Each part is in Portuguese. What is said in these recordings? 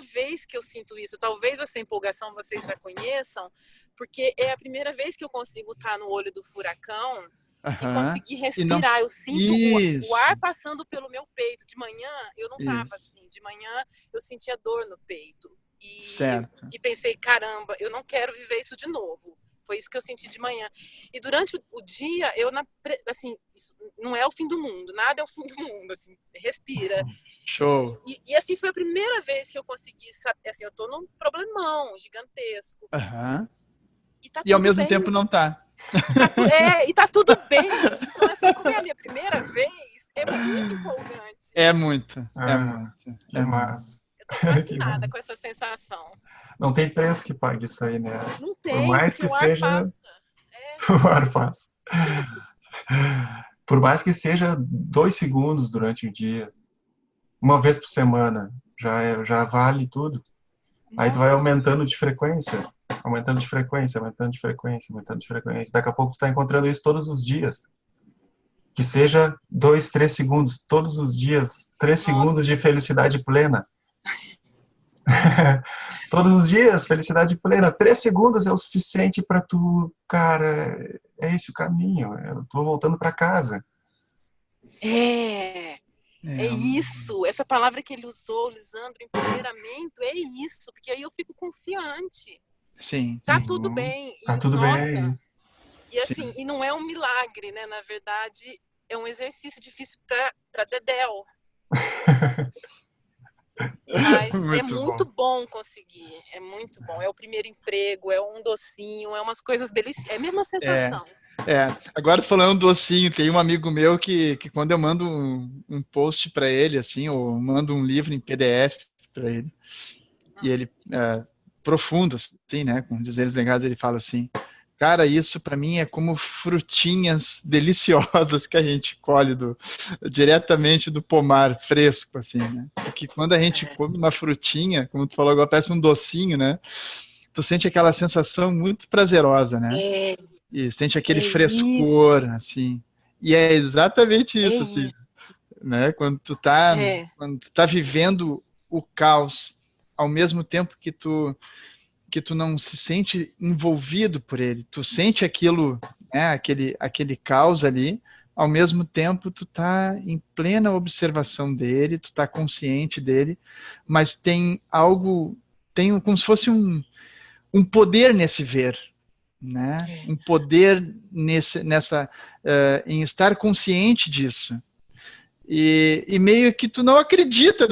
vez que eu sinto isso. Talvez essa empolgação vocês já conheçam, porque é a primeira vez que eu consigo estar no olho do furacão e conseguir E não... respirar. Eu sinto o Isso, ar passando pelo meu peito. De manhã eu não estava isso, assim. De manhã eu sentia dor no peito. certo. E pensei, caramba, eu não quero viver isso de novo. Foi isso que eu senti de manhã. E durante o dia, assim, isso não é o fim do mundo, nada é o fim do mundo, assim, respira. Show. E assim, foi a primeira vez que eu consegui saber, assim, eu tô num problemão gigantesco. Aham. E tá E ao tudo mesmo bem. tempo não tá. E tá tudo bem. Então, assim, como é a minha primeira vez, é muito empolgante. É muito, é Ah, muito, que é muito. massa. Eu tô fascinada com essa sensação. Não tem preço que pague isso aí, né? Não Por tem, mais porque que o ar seja, passa. o ar passa. Por mais que seja 2 segundos durante o dia, uma vez por semana, já vale tudo. Aí tu vai Nossa, aumentando de frequência, aumentando de frequência, aumentando de frequência, aumentando de frequência. Daqui a pouco tu tá encontrando isso todos os dias. Que seja 2, 3 segundos, todos os dias, 3 segundos nossa. de felicidade plena. Todos os dias, felicidade plena. 3 segundos é o suficiente para tu, cara, é esse o caminho. Eu tô voltando para casa. É isso. Essa palavra que ele usou, Lisandro, empoderamento, é isso. Porque aí eu fico confiante. Sim, Tá sim, tudo bem. Tá E, tudo bem, é nossa, isso. e assim, sim. e não é um milagre, né? Na verdade, é um exercício difícil para Dedéu. Mas é Muito muito bom. bom conseguir. É muito bom. É o primeiro emprego, é um docinho, é umas coisas deliciosas. É a mesma É, sensação. agora falando docinho, tem um amigo meu que quando eu mando um post para ele, assim, ou mando um livro em PDF para ele, e ele, profundo, assim, né, com dizeres legados, ele fala assim, cara, isso para mim é como frutinhas deliciosas que a gente colhe diretamente do pomar fresco, assim, né, porque quando a gente come uma frutinha, como tu falou agora, parece um docinho, né, tu sente aquela sensação muito prazerosa, né, É, e sente é aquele isso. frescor, assim. E é exatamente É isso, assim, isso. né? É. Quando tu tá vivendo o caos, ao mesmo tempo que tu não se sente envolvido por ele, tu sente aquilo, né? Aquele caos ali, ao mesmo tempo tu tá em plena observação dele, tu tá consciente dele, mas tem algo, tem como se fosse um poder nesse ver, né? Um poder em estar consciente disso. E meio que tu não acredita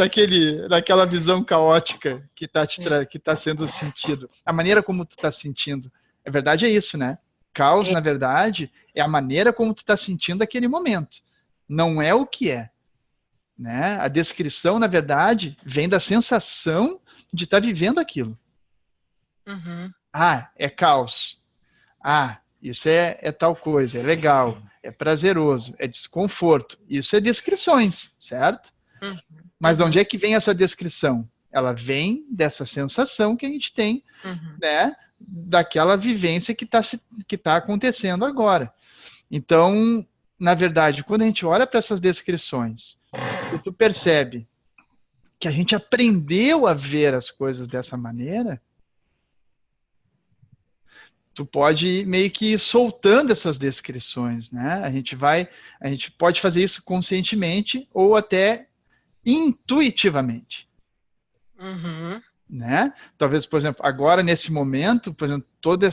naquela visão caótica que tá sendo sentido. A maneira como tu tá sentindo. A verdade é isso, né? Caos, na verdade, é a maneira como tu tá sentindo aquele momento. Não é o que é. Né? A descrição, na verdade, vem da sensação de estar vivendo aquilo. Uhum. Ah, é caos. Ah, isso é tal coisa, é legal, é prazeroso, é desconforto. Isso é descrições, certo? Uhum. Mas de onde é que vem essa descrição? Ela vem dessa sensação que a gente tem, Uhum. né? Daquela vivência que tá acontecendo agora. Então, na verdade, quando a gente olha para essas descrições, e tu percebe que a gente aprendeu a ver as coisas dessa maneira, tu pode meio que ir soltando essas descrições, né? A gente pode fazer isso conscientemente ou até intuitivamente, Uhum. né? Talvez, por exemplo, agora nesse momento, por exemplo, toda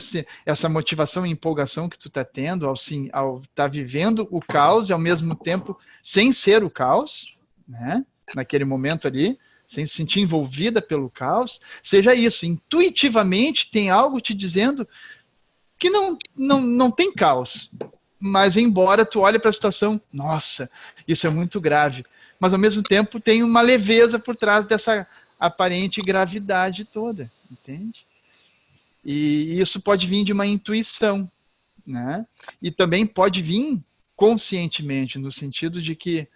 essa motivação e empolgação que tu tá tendo ao tá vivendo o caos e ao mesmo tempo sem ser o caos, né? Naquele momento ali, sem se sentir envolvida pelo caos, seja isso, intuitivamente tem algo te dizendo que não tem caos. Mas embora tu olhe para a situação, nossa, isso é muito grave. Mas ao mesmo tempo tem uma leveza por trás dessa aparente gravidade toda, entende? E isso pode vir de uma intuição, né? E também pode vir conscientemente, no sentido de que,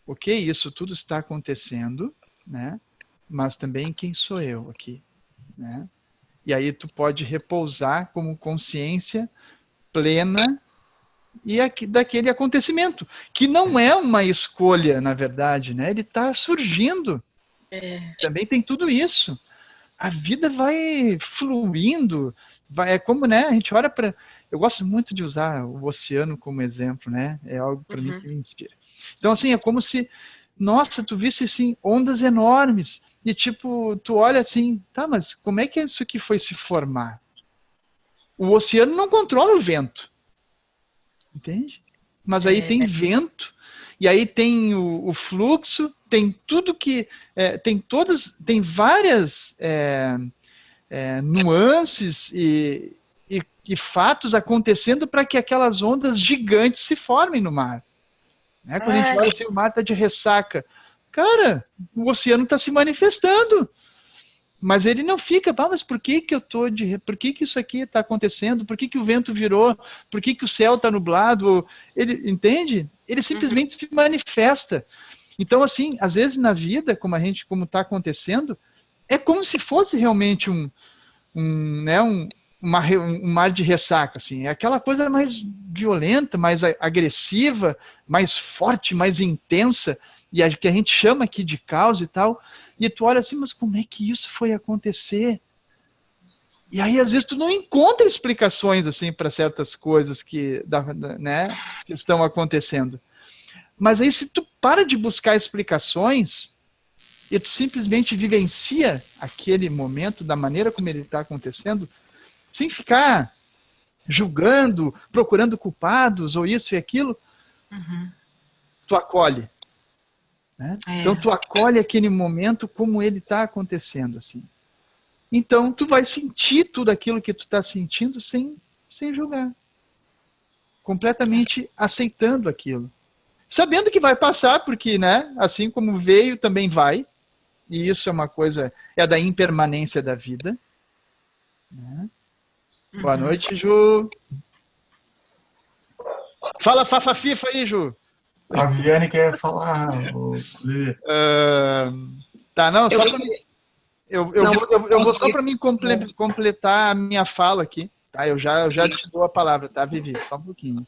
ok, isso tudo está acontecendo, né? Mas também quem sou eu aqui, né? E aí tu pode repousar como consciência plena e daquele acontecimento, que não é uma escolha, na verdade, né? Ele está surgindo. Também tem tudo isso. A vida vai fluindo, é como, né, a gente olha para... Eu gosto muito de usar o oceano como exemplo, né? É algo para mim que me inspira. Então, assim, é como se, nossa, tu visse, assim, ondas enormes, e tipo, tu olha assim, tá, mas como é que isso aqui foi se formar? O oceano não controla o vento, entende? Mas aí tem vento, e aí tem o fluxo, tem tudo que... tem várias nuances e fatos acontecendo para que aquelas ondas gigantes se formem no mar. Né? Quando a gente olha assim, o mar está de ressaca. Cara, o oceano está se manifestando. Mas ele não fica, mas por que que eu tô por que que isso aqui está acontecendo? Por que que o vento virou? Por que que o céu está nublado? Ele, entende? Ele simplesmente se manifesta. Então, assim, às vezes na vida, como está acontecendo, é como se fosse realmente um mar de ressaca, assim. É aquela coisa mais violenta, mais agressiva, mais forte, mais intensa, e que a gente chama aqui de caos e tal. E tu olha assim, mas como é que isso foi acontecer? E aí, às vezes, tu não encontra explicações assim para certas coisas que estão acontecendo. Mas aí, se tu para de buscar explicações e tu simplesmente vivencia aquele momento da maneira como ele está acontecendo, sem ficar julgando, procurando culpados ou isso e aquilo, tu acolhe. Né? Então tu acolhe aquele momento como ele está acontecendo, assim. Então tu vai sentir tudo aquilo que tu está sentindo sem julgar, completamente aceitando aquilo, sabendo que vai passar, porque, né, assim como veio também vai, e isso é uma coisa, é da impermanência da vida. Né? Boa noite, Ju. Fala fafa-fifa aí, Ju. A Viviane quer falar. Tá, não, só para mim. Eu vou só para mim completar a minha fala aqui. Tá? Eu já te dou a palavra, tá, Vivi? Só um pouquinho.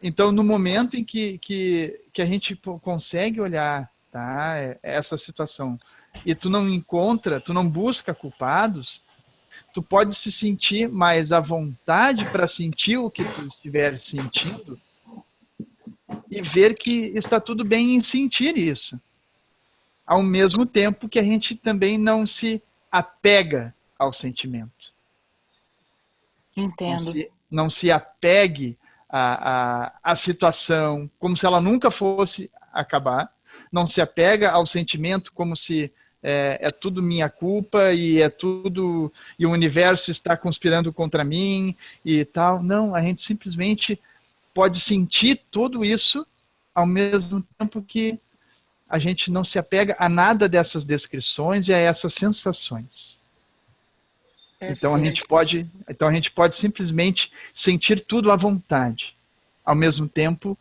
Então, no momento em que a gente consegue olhar, tá, essa situação, e tu não busca culpados, tu pode se sentir mais à vontade para sentir o que tu estiver sentindo e ver que está tudo bem em sentir isso. Ao mesmo tempo que a gente também não se apega ao sentimento. Entendo. Não se apegue à situação como se ela nunca fosse acabar. Não se apega ao sentimento como se é tudo minha culpa e e o universo está conspirando contra mim e tal. Não, a gente simplesmente pode sentir tudo isso ao mesmo tempo que a gente não se apega a nada dessas descrições e a essas sensações. Então a gente pode simplesmente sentir tudo à vontade, ao mesmo tempo,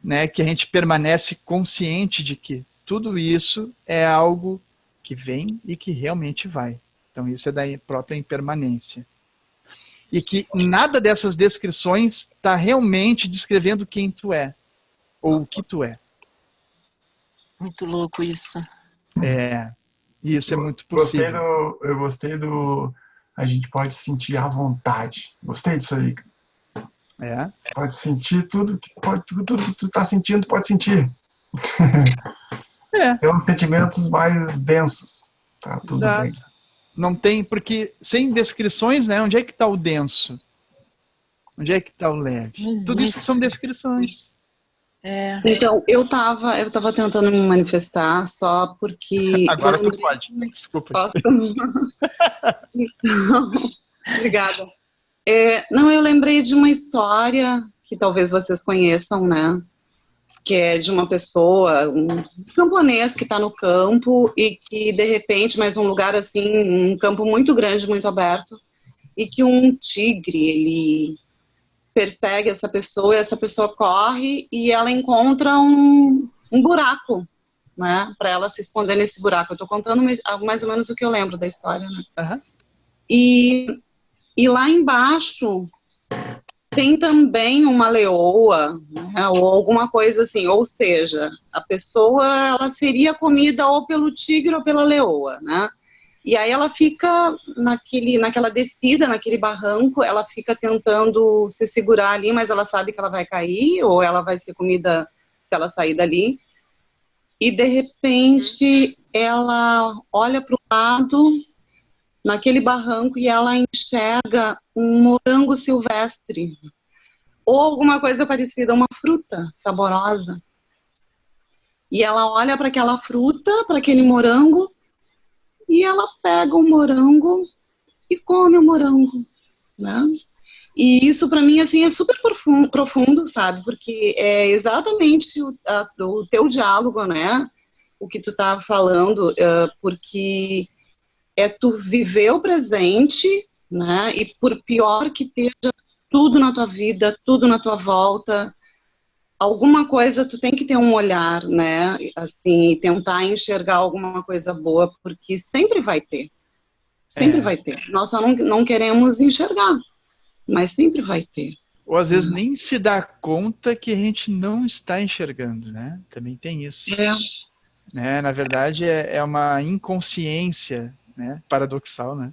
né, que a gente permanece consciente de que tudo isso é algo que vem e que realmente vai. Então isso é da própria impermanência. E que nada dessas descrições está realmente descrevendo quem tu é, ou o que tu é. Muito louco isso. Isso é muito possível. Eu gostei do... A gente pode sentir à vontade. Gostei disso aí. Pode sentir tudo que tu está sentindo, pode sentir. É uns sentimentos mais densos. Tá tudo bem. Não tem, porque sem descrições, né? Onde é que está o denso? Onde é que está o leve? Tudo isso são descrições. Então, eu tava tentando me manifestar só porque... Agora tu pode. Desculpa. Posso? Então, obrigada. Não, eu lembrei de uma história que talvez vocês conheçam, né? Que é de uma pessoa, um camponês que está no campo e que, de repente, mas um lugar assim, um campo muito grande, muito aberto, e que um tigre, ele persegue essa pessoa, e essa pessoa corre e ela encontra um buraco, né, para ela se esconder nesse buraco. Eu estou contando mais ou menos o que eu lembro da história, né? Uhum. E lá embaixo tem também uma leoa, né, ou alguma coisa assim, ou seja, a pessoa ela seria comida ou pelo tigre ou pela leoa, né? E aí ela fica naquela descida, naquele barranco, ela fica tentando se segurar ali, mas ela sabe que ela vai cair ou ela vai ser comida se ela sair dali. E de repente ela olha para o lado naquele barranco e ela enxerga um morango silvestre ou alguma coisa parecida, uma fruta saborosa. E ela olha para aquela fruta, para aquele morango, e ela pega o morango e come o morango, né? E isso para mim assim é super profundo, sabe? Porque é exatamente o teu diálogo, né? O que tu estava falando, porque é tu viver o presente, né? E por pior que esteja tudo na tua vida, tudo na tua volta, alguma coisa tu tem que ter um olhar, né? Assim, tentar enxergar alguma coisa boa, porque sempre vai ter. Sempre vai ter. Nós só não queremos enxergar, mas sempre vai ter. Ou às vezes nem se dá conta que a gente não está enxergando, né? Também tem isso. Né? Na verdade, é uma inconsciência, né? Paradoxal, né?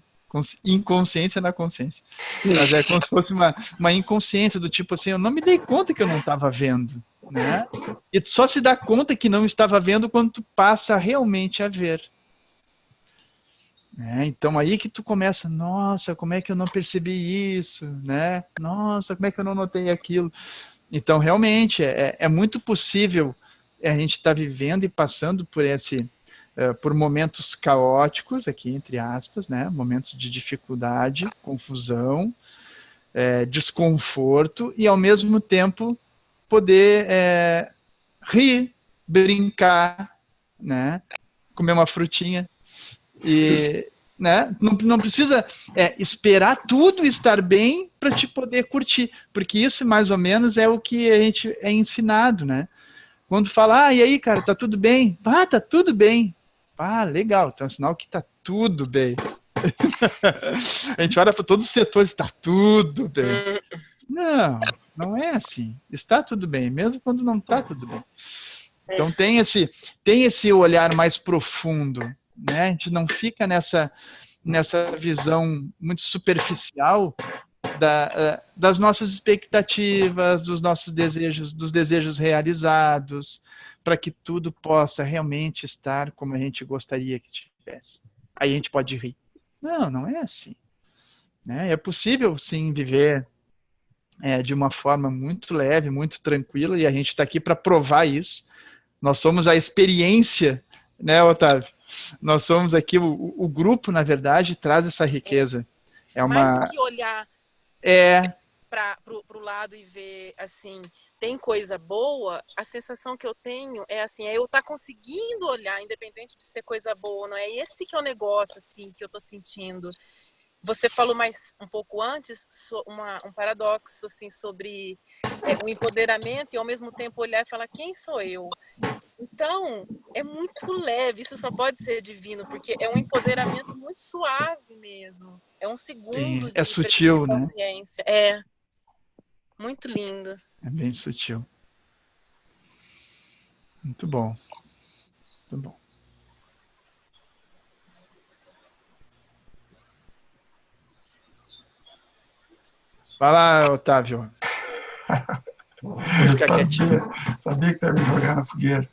Inconsciência na consciência. Mas é como se fosse uma inconsciência do tipo assim, eu não me dei conta que eu não estava vendo, né? E tu só se dá conta que não estava vendo quando tu passa realmente a ver. Então aí que tu começa, nossa, como é que eu não percebi isso, né? Nossa, como é que eu não notei aquilo? Então realmente é muito possível a gente estar vivendo e passando por momentos caóticos, aqui entre aspas, né? Momentos de dificuldade, confusão, desconforto e ao mesmo tempo poder rir, brincar, né? Comer uma frutinha. E, né, não precisa esperar tudo estar bem para te poder curtir, porque isso mais ou menos é o que a gente é ensinado, né? Quando fala, e aí, cara, tá tudo bem? Tá tudo bem. Legal, então é um sinal que tá tudo bem. A gente olha para todos os setores, tá tudo bem. Não é assim. Está tudo bem, mesmo quando não tá tudo bem. Então tem esse olhar mais profundo, né? A gente não fica nessa visão muito superficial das nossas expectativas, dos nossos desejos, dos desejos realizados, para que tudo possa realmente estar como a gente gostaria que tivesse. Aí a gente pode rir. Não é assim. Né? É possível, sim, viver de uma forma muito leve, muito tranquila, e a gente está aqui para provar isso. Nós somos a experiência, né, Otávio? Nós somos aqui, o grupo, na verdade, traz essa riqueza. Mais do que olhar para o lado e ver, assim, tem coisa boa, a sensação que eu tenho é assim, eu estar conseguindo olhar, independente de ser coisa boa, não é? Esse que é o negócio, assim, que eu estou sentindo. Você falou um pouco antes, um paradoxo, assim, sobre o empoderamento e, ao mesmo tempo, olhar e falar, quem sou eu? Então, é muito leve, isso só pode ser divino, porque é um empoderamento muito suave mesmo. É um segundo de sutil, consciência. Né? Muito lindo. É bem sutil. Muito bom. Muito bom. Vai lá, Otávio. Sabia que tu ia me jogar na fogueira.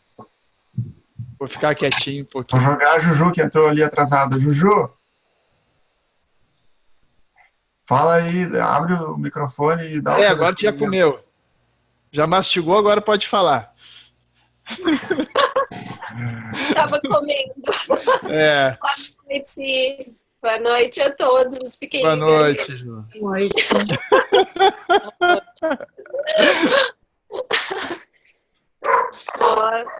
Vou ficar quietinho um pouquinho. Vou jogar a Juju, que entrou ali atrasada. Juju! Fala aí, abre o microfone e dá o agora tu já comeu. Já mastigou, agora pode falar. Tava comendo. Boa noite. Boa noite a todos. Fiquem Boa noite, Ju. Boa noite.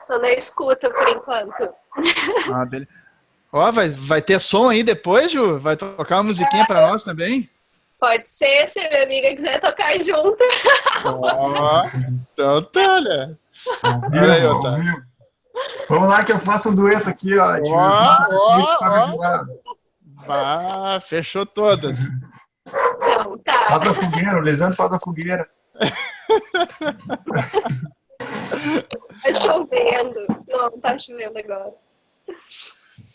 Tô na escuta por enquanto. Beleza. Vai ter som aí depois, Ju? Vai tocar uma musiquinha para nós também? Pode ser, se a minha amiga quiser tocar junto. Então tá, né? Vamos lá que eu faço um dueto aqui, ó. Fechou todas. Então, tá. Faz a fogueira, o Lisandro faz a fogueira. Tá chovendo. Não, tá chovendo agora.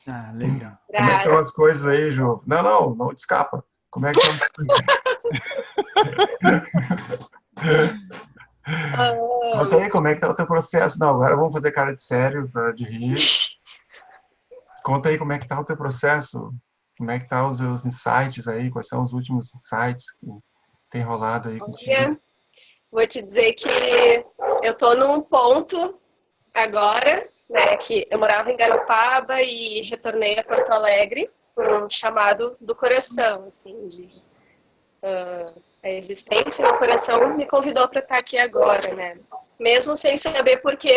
Ah, legal. Como é que estão as coisas aí, Ju? Não te escapa. Como é que estão Conta aí, como é que tá o teu processo? Não, agora vamos fazer cara de sério, de rir. Conta aí como é que tá o teu processo. Como é que tá os seus insights aí? Quais são os últimos insights que tem rolado aí contigo? Vou te dizer que eu tô num ponto agora, né, que eu morava em Garopaba e retornei a Porto Alegre por um chamado do coração, assim, a existência do coração me convidou para estar aqui agora, né? Mesmo sem saber por que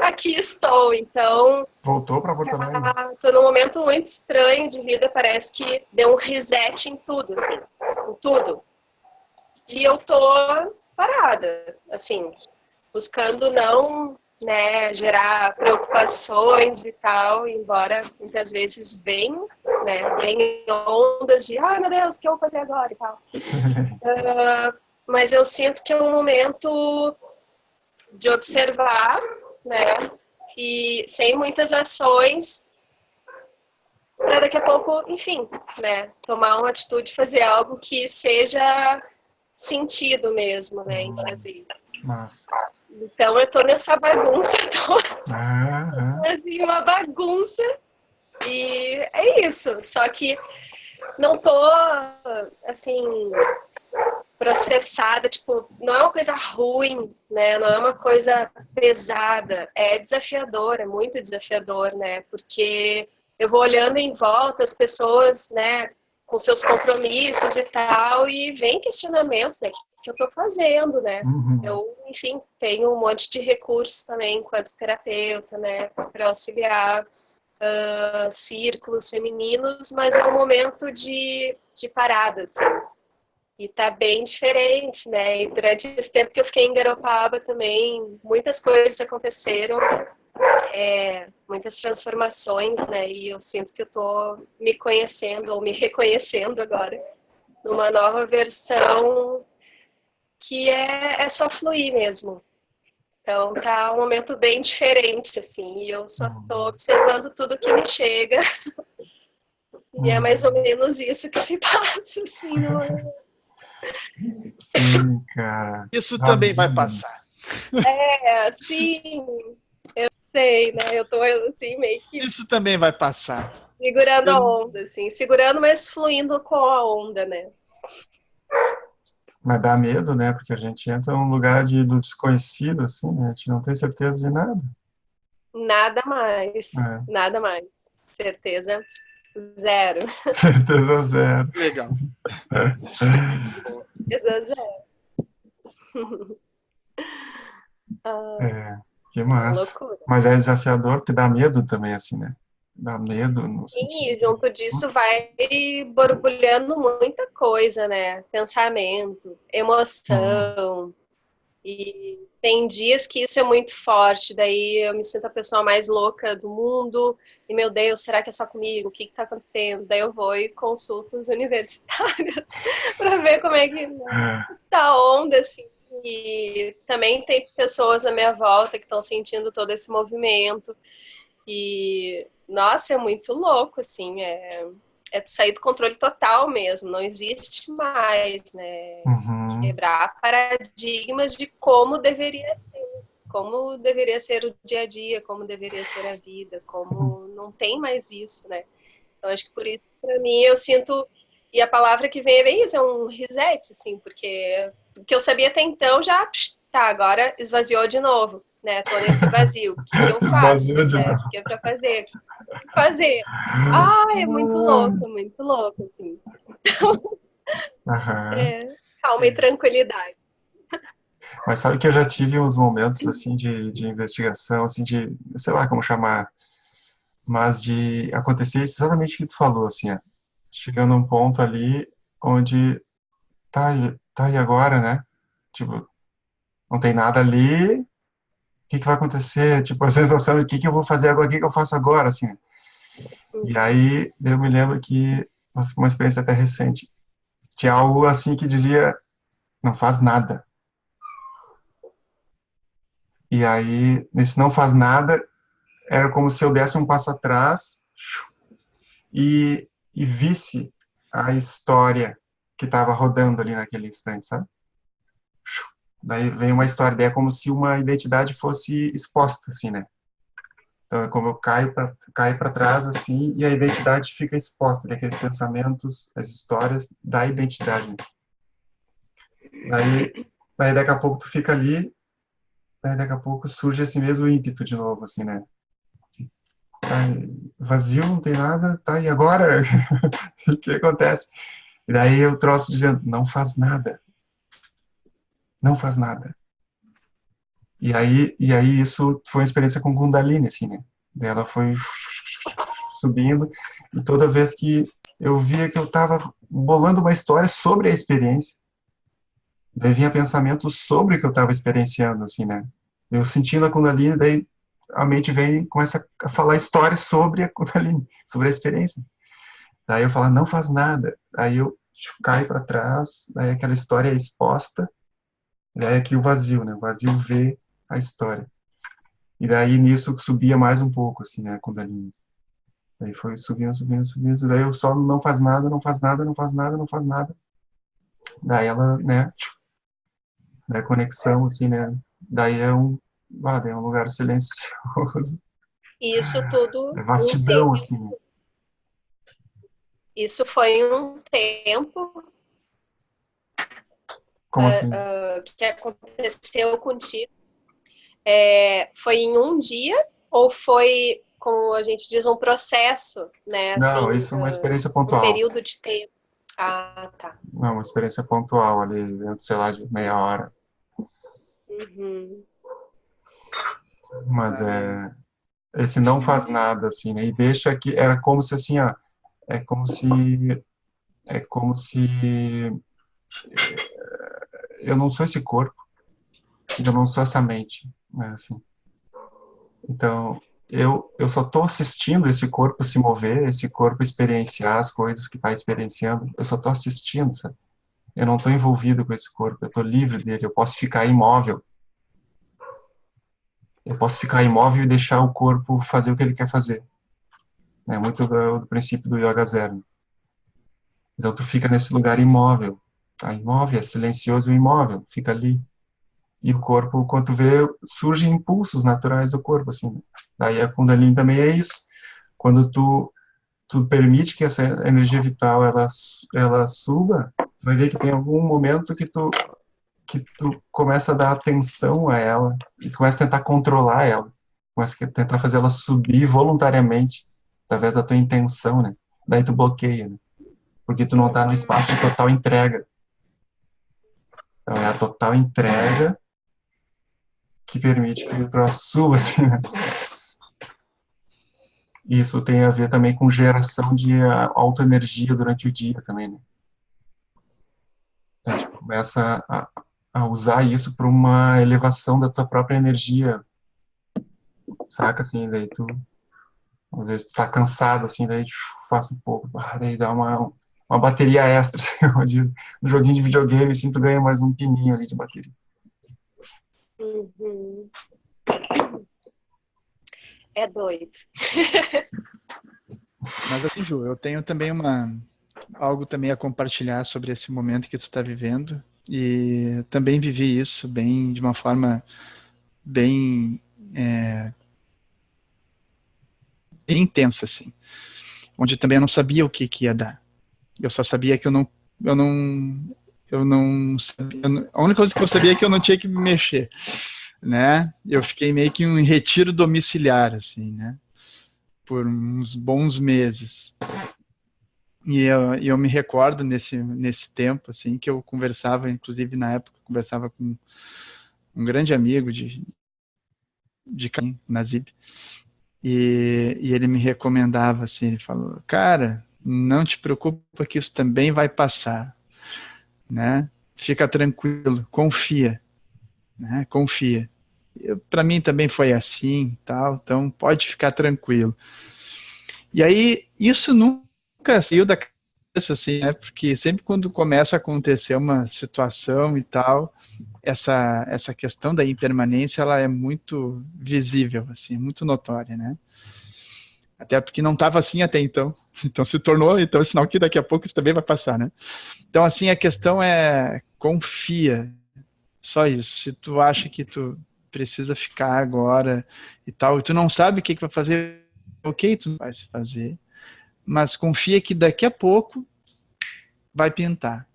aqui estou. Então, voltou para Porto Alegre? Estou num momento muito estranho de vida, parece que deu um reset em tudo, assim, em tudo. E eu tô parada, assim, buscando não, né, gerar preocupações e tal, embora muitas vezes venham, né, vem ondas de, ai meu Deus, o que eu vou fazer agora e tal. Mas eu sinto que é um momento de observar, né, e sem muitas ações, para daqui a pouco, enfim, né, tomar uma atitude, fazer algo que seja sentido mesmo, né, em fazer. Massa. Então eu tô nessa bagunça toda, assim, uma bagunça, e é isso, só que não tô, assim, processada, tipo, não é uma coisa ruim, né, não é uma coisa pesada, é desafiador, é muito desafiador, né, porque eu vou olhando em volta as pessoas, né, com seus compromissos e tal, e vem questionamentos, né, o que eu tô fazendo, né, eu, enfim, tenho um monte de recursos também enquanto terapeuta, né, para auxiliar círculos femininos, mas é um momento de parada, assim. E tá bem diferente, né? E durante esse tempo que eu fiquei em Garopaba também, muitas coisas aconteceram, muitas transformações, né? E eu sinto que eu tô me conhecendo ou me reconhecendo agora numa nova versão que é só fluir mesmo. Então tá um momento bem diferente, assim, e eu só tô observando tudo que me chega. E é mais ou menos isso que se passa, assim, não é? Sim, cara. Isso também vai passar. Sim, eu sei, né? Eu tô assim, meio que Isso também vai passar. segurando a onda, assim, segurando, mas fluindo com a onda, né? Mas dá medo, né? Porque a gente entra num lugar do desconhecido, assim, né? A gente não tem certeza de nada. Nada mais, nada mais. Certeza zero. Certeza zero. Legal. Certeza zero. Que massa. Loucura. Mas é desafiador, porque dá medo também, assim, né? Dá medo no E junto disso vai borbulhando muita coisa, né? Pensamento, emoção. E tem dias que isso é muito forte, daí eu me sinto a pessoa mais louca do mundo, e meu Deus, será que é só comigo? O que está acontecendo? Daí eu vou e consulto os universitários para ver como é que tá a onda, assim. E também tem pessoas na minha volta que estão sentindo todo esse movimento. E, nossa, é muito louco, assim, é sair do controle total mesmo, não existe mais, né? Quebrar paradigmas de como deveria ser o dia a dia, como deveria ser a vida, como não tem mais isso, né? Então, acho que por isso, para mim, eu sinto, e a palavra que vem é bem isso, é um reset, assim, porque o que eu sabia até então já, tá, agora esvaziou de novo. Né, tô nesse vazio, o que eu faço, né, o que é pra fazer, o que tem que fazer. É muito louco, assim. Calma e tranquilidade. Mas sabe que eu já tive uns momentos, assim, de investigação, assim, de, sei lá como chamar, mas de acontecer exatamente o que tu falou, assim, chegando a um ponto ali onde tá e agora, né? Tipo, não tem nada ali, o que vai acontecer? Tipo, a sensação de o que eu vou fazer agora, o que eu faço agora, assim. E aí, eu me lembro que, uma experiência até recente, tinha algo assim que dizia, não faz nada. E aí, nesse não faz nada, era como se eu desse um passo atrás e visse a história que estava rodando ali naquele instante, sabe? Daí vem uma história, daí é como se uma identidade fosse exposta, assim, né? Então é como eu caio para trás, assim, e a identidade fica exposta, né? Aqueles pensamentos, as histórias da identidade. Daí daqui a pouco tu fica ali, daí daqui a pouco surge esse mesmo ímpeto de novo, assim, né? Tá vazio, não tem nada, tá, e agora? O que acontece? E daí eu troço dizendo, não faz nada. Não faz nada. E aí isso foi uma experiência com Kundalini, assim, né? Daí ela foi subindo, e toda vez que eu via que eu estava bolando uma história sobre a experiência, daí vinha pensamento sobre o que eu estava experienciando, assim, né? Eu sentindo a Kundalini, daí a mente vem, começa a falar histórias sobre a Kundalini, sobre a experiência. Daí eu falo, não faz nada. Aí eu caio para trás, daí aquela história é exposta, daí aqui o vazio, né? O vazio vê a história. E daí nisso subia mais um pouco, assim, né? A Kundalini. Daí foi subindo, subindo, subindo. Daí eu só não faz nada, não faz nada, não faz nada, não faz nada. Daí ela, né? Daí conexão, assim, né? Daí é daí é um lugar silencioso. Isso tudo É vastidão, assim, né? Isso foi um tempo Como assim? que aconteceu contigo. Foi em um dia ou foi, como a gente diz, um processo, né? Não, assim, isso é uma experiência um pontual. período de tempo. Ah, tá. Não, uma experiência pontual ali, dentro, sei lá, de meia hora. Uhum. Mas esse não faz nada, assim, né? E deixa que, era como se, assim, ó, é como se eu não sou esse corpo, eu não sou essa mente, né, assim. Então, eu só estou assistindo esse corpo se mover, esse corpo experienciar as coisas que está experienciando, eu só estou assistindo, sabe? Eu não estou envolvido com esse corpo, eu estou livre dele, eu posso ficar imóvel. Eu posso ficar imóvel e deixar o corpo fazer o que ele quer fazer. É muito do princípio do Yoga Zero. Então, tu fica nesse lugar imóvel. Tá? Imóvel, é silencioso e imóvel, fica ali. E o corpo, quando tu vê, surgem impulsos naturais do corpo, assim. Daí a Kundalini também é isso. Quando tu permite que essa energia vital, ela suba, vai ver que tem algum momento que tu começa a dar atenção a ela e começa a tentar controlar ela. Começa a tentar fazer ela subir voluntariamente, através da tua intenção, né? Daí tu bloqueia, né? Porque tu não tá no espaço de total entrega. Então é a total entrega que permite que o troço suba, assim, né? Isso tem a ver também com geração de autoenergia durante o dia também, né? A gente começa a usar isso para uma elevação da tua própria energia, saca, assim, daí tu, às vezes tu tá cansado, assim, daí faz um pouco, daí dá uma bateria extra, assim, no joguinho de videogame, assim, tu ganha mais um pininho ali de bateria. Uhum. É doido. Mas assim, Ju, eu tenho também algo também a compartilhar sobre esse momento que tu está vivendo, e também vivi isso bem, de uma forma bem, bem intensa, assim, onde também eu não sabia o que ia dar. Eu só sabia que eu não sabia, a única coisa que eu sabia é que eu não tinha que me mexer, né? Eu fiquei meio que em retiro domiciliar, assim, né? Por uns bons meses. E eu me recordo nesse tempo, assim, que eu conversava, inclusive na época, conversava com um grande amigo de Nazib, e ele me recomendava, assim, ele falou, cara, não te preocupa que isso também vai passar, né? Fica tranquilo, confia, né? Confia. Para mim também foi assim, tal, então pode ficar tranquilo. E aí, isso nunca saiu da isso, assim, né? Porque sempre quando começa a acontecer uma situação e tal, essa questão da impermanência, ela é muito visível, assim, muito notória, né? Até porque não estava assim até então. Então se tornou, então é sinal que daqui a pouco isso também vai passar, né? Então, assim, a questão é confia. Só isso. Se tu acha que tu precisa ficar agora e tal, e tu não sabe o que vai fazer, ok, tu não vai se fazer, mas confia que daqui a pouco vai pintar.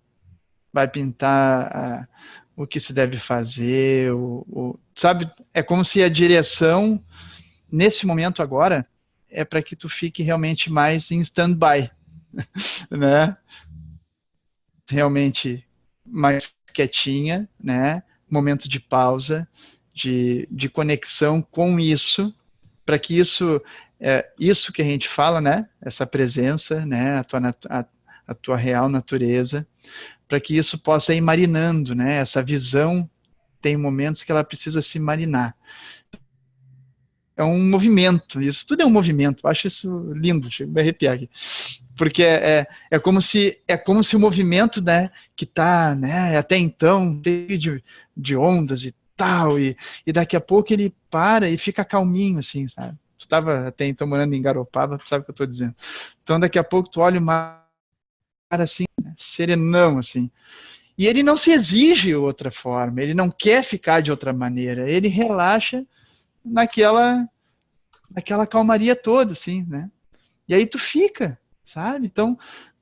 Vai pintar o que se deve fazer, sabe? É como se a direção, nesse momento agora, é para que tu fique realmente mais em stand-by, né? Realmente mais quietinha, né? Momento de pausa, de conexão com isso, para que isso que a gente fala, né? Essa presença, né? A tua real natureza, para que isso possa ir marinando, né? Essa visão tem momentos que ela precisa se marinar. É um movimento, isso tudo é um movimento. Eu acho isso lindo, chego a me arrepiar aqui. Porque é como se o movimento, né, que está, né, até então cheio de ondas e tal, e daqui a pouco ele para e fica calminho, assim, sabe? Tu estava até então morando em Garopaba, tu sabe o que eu estou dizendo. Então daqui a pouco tu olha o mar assim, né, serenão, assim. E ele não se exige outra forma, ele não quer ficar de outra maneira, ele relaxa naquela calmaria toda, assim, né? E aí tu fica, sabe? Então,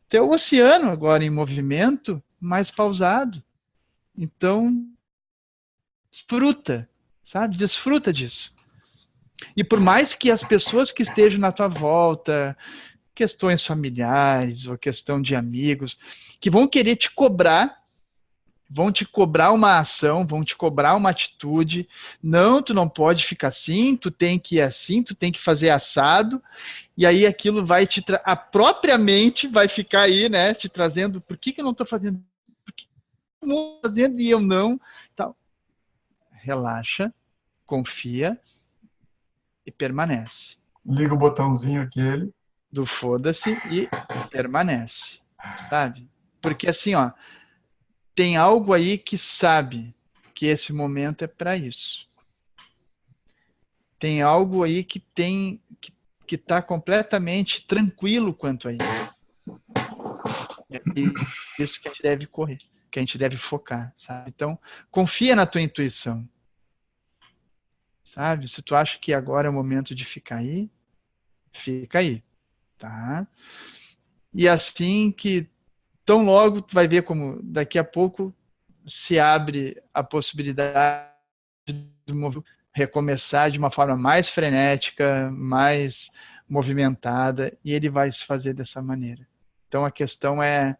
teu oceano agora em movimento, mais pausado. Então, desfruta, sabe? Desfruta disso. E por mais que as pessoas que estejam na tua volta, questões familiares ou questão de amigos, que vão querer te cobrar, vão te cobrar uma ação, vão te cobrar uma atitude. Não, tu não pode ficar assim, tu tem que ir assim, tu tem que fazer assado. E aí aquilo vai a própria mente vai ficar aí, né, te trazendo, por que eu não estou fazendo? Por que eu estou fazendo e eu não? Então, relaxa, confia e permanece. Liga o botãozinho aquele. Do foda-se e permanece, sabe? Porque assim, ó, tem algo aí que sabe que esse momento é para isso. Tem algo aí que está completamente tranquilo quanto a isso. É isso que a gente deve correr, que a gente deve focar, sabe? Então, confia na tua intuição, sabe? Se tu acha que agora é o momento de ficar aí, fica aí, tá? E assim que tão logo tu vai ver como daqui a pouco se abre a possibilidade de recomeçar de uma forma mais frenética, mais movimentada, e ele vai se fazer dessa maneira. Então a questão é,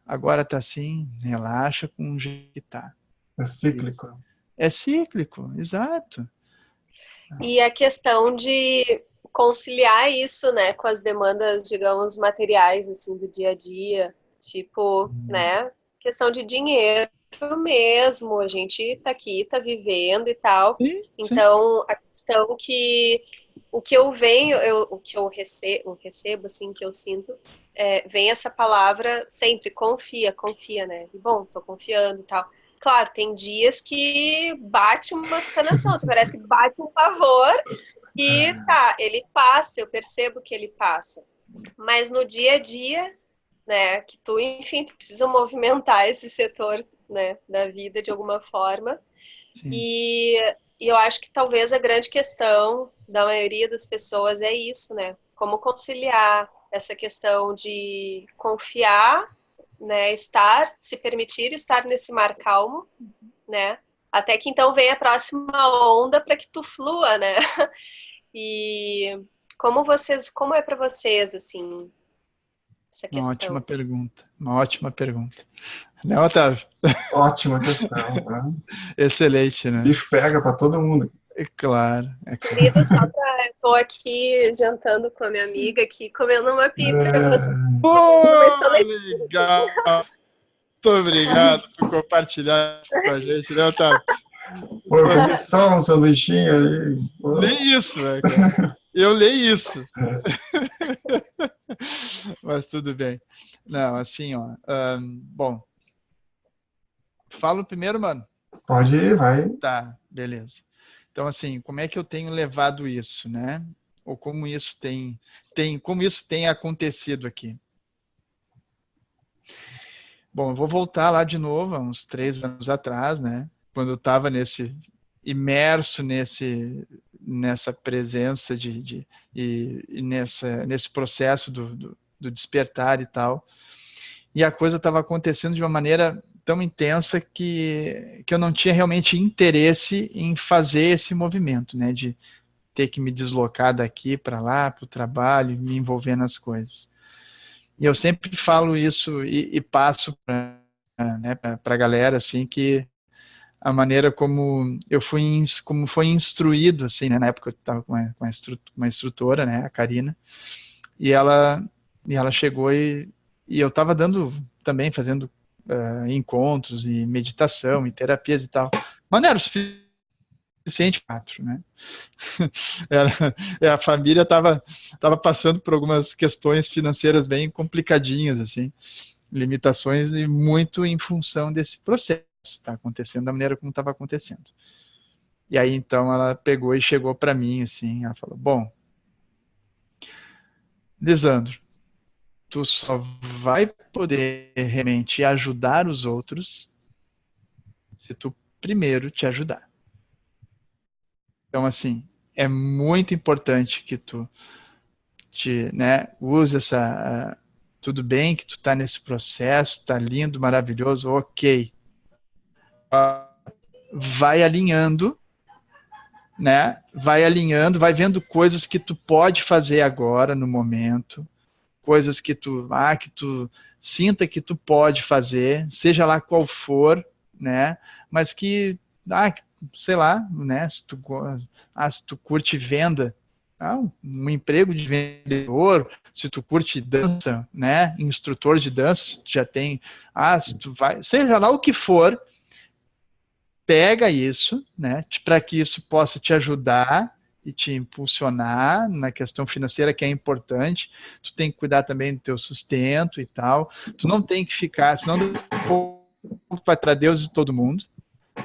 agora tá assim, relaxa com o jeito que tá. É cíclico. É cíclico, exato. E a questão de conciliar isso, né, com as demandas, digamos, materiais, assim, do dia a dia, tipo, né, questão de dinheiro mesmo, a gente tá aqui, tá vivendo e tal. Sim, então, a questão que o que eu venho, o que eu recebo, assim, que eu sinto, vem essa palavra sempre, confia, né? E, bom, tô confiando e tal. Claro, tem dias que bate uma ficanação, assim, parece que bate um pavor e tá, ele passa, eu percebo que ele passa. Mas no dia a dia, né, que tu, enfim, tu precisa movimentar esse setor, né, da vida de alguma forma. E eu acho que talvez a grande questão da maioria das pessoas é isso, né? Como conciliar essa questão de confiar, né, se permitir estar nesse mar calmo, né? Até que então venha a próxima onda para que tu flua, né? E como é para vocês, assim, essa questão? Uma ótima pergunta. Né, Otávio? Ótima questão, né? Excelente, né? O bicho pega para todo mundo. É claro. Querido, eu tô aqui jantando com a minha amiga aqui, comendo uma pizza. Legal! Muito obrigado por compartilhar isso com a gente, né, Otávio? Pô, eu comi só um sanduichinho aí. Nem isso, né, cara? Eu leio isso. Mas tudo bem. Não, assim, ó. Bom, falo primeiro, mano. Pode ir, vai. Tá, beleza. Então, assim, como é que eu tenho levado isso, né? Ou como isso como isso tem acontecido aqui? Bom, eu vou voltar lá de novo, há uns 3 anos atrás, né? Quando eu estava imerso nessa presença e nesse processo do despertar e tal. E a coisa estava acontecendo de uma maneira tão intensa que eu não tinha realmente interesse em fazer esse movimento, né? De ter que me deslocar daqui para lá, para o trabalho, me envolver nas coisas. E eu sempre falo isso e passo para a galera, assim, que a maneira como como foi instruído, assim, né? Na época eu estava com uma instrutora, né? A Karina, e ela chegou e eu estava também fazendo encontros e meditação e terapias e tal, mas não era o suficiente, né? A família estava passando por algumas questões financeiras bem complicadinhas, assim, limitações e muito em função desse processo, tá acontecendo da maneira como estava acontecendo. E aí, então, ela pegou e chegou para mim, assim, ela falou, bom, Lisandro, tu só vai poder realmente ajudar os outros se tu primeiro te ajudar. Então, assim, é muito importante que tu use tudo bem que tu tá nesse processo, tá lindo, maravilhoso, ok. Vai alinhando, né? Vai alinhando, vai vendo coisas que tu pode fazer agora, no momento, coisas que tu sinta que tu pode fazer, seja lá qual for, né? Mas sei lá, né? Se tu curte venda, um emprego de vendedor, se tu curte dança, né? Instrutor de dança, tu já tem, se tu vai, seja lá o que for, pega isso, né? Para que isso possa te ajudar e te impulsionar na questão financeira, que é importante. Tu tem que cuidar também do teu sustento e tal. Tu não tem que ficar, senão vai para Deus e todo mundo,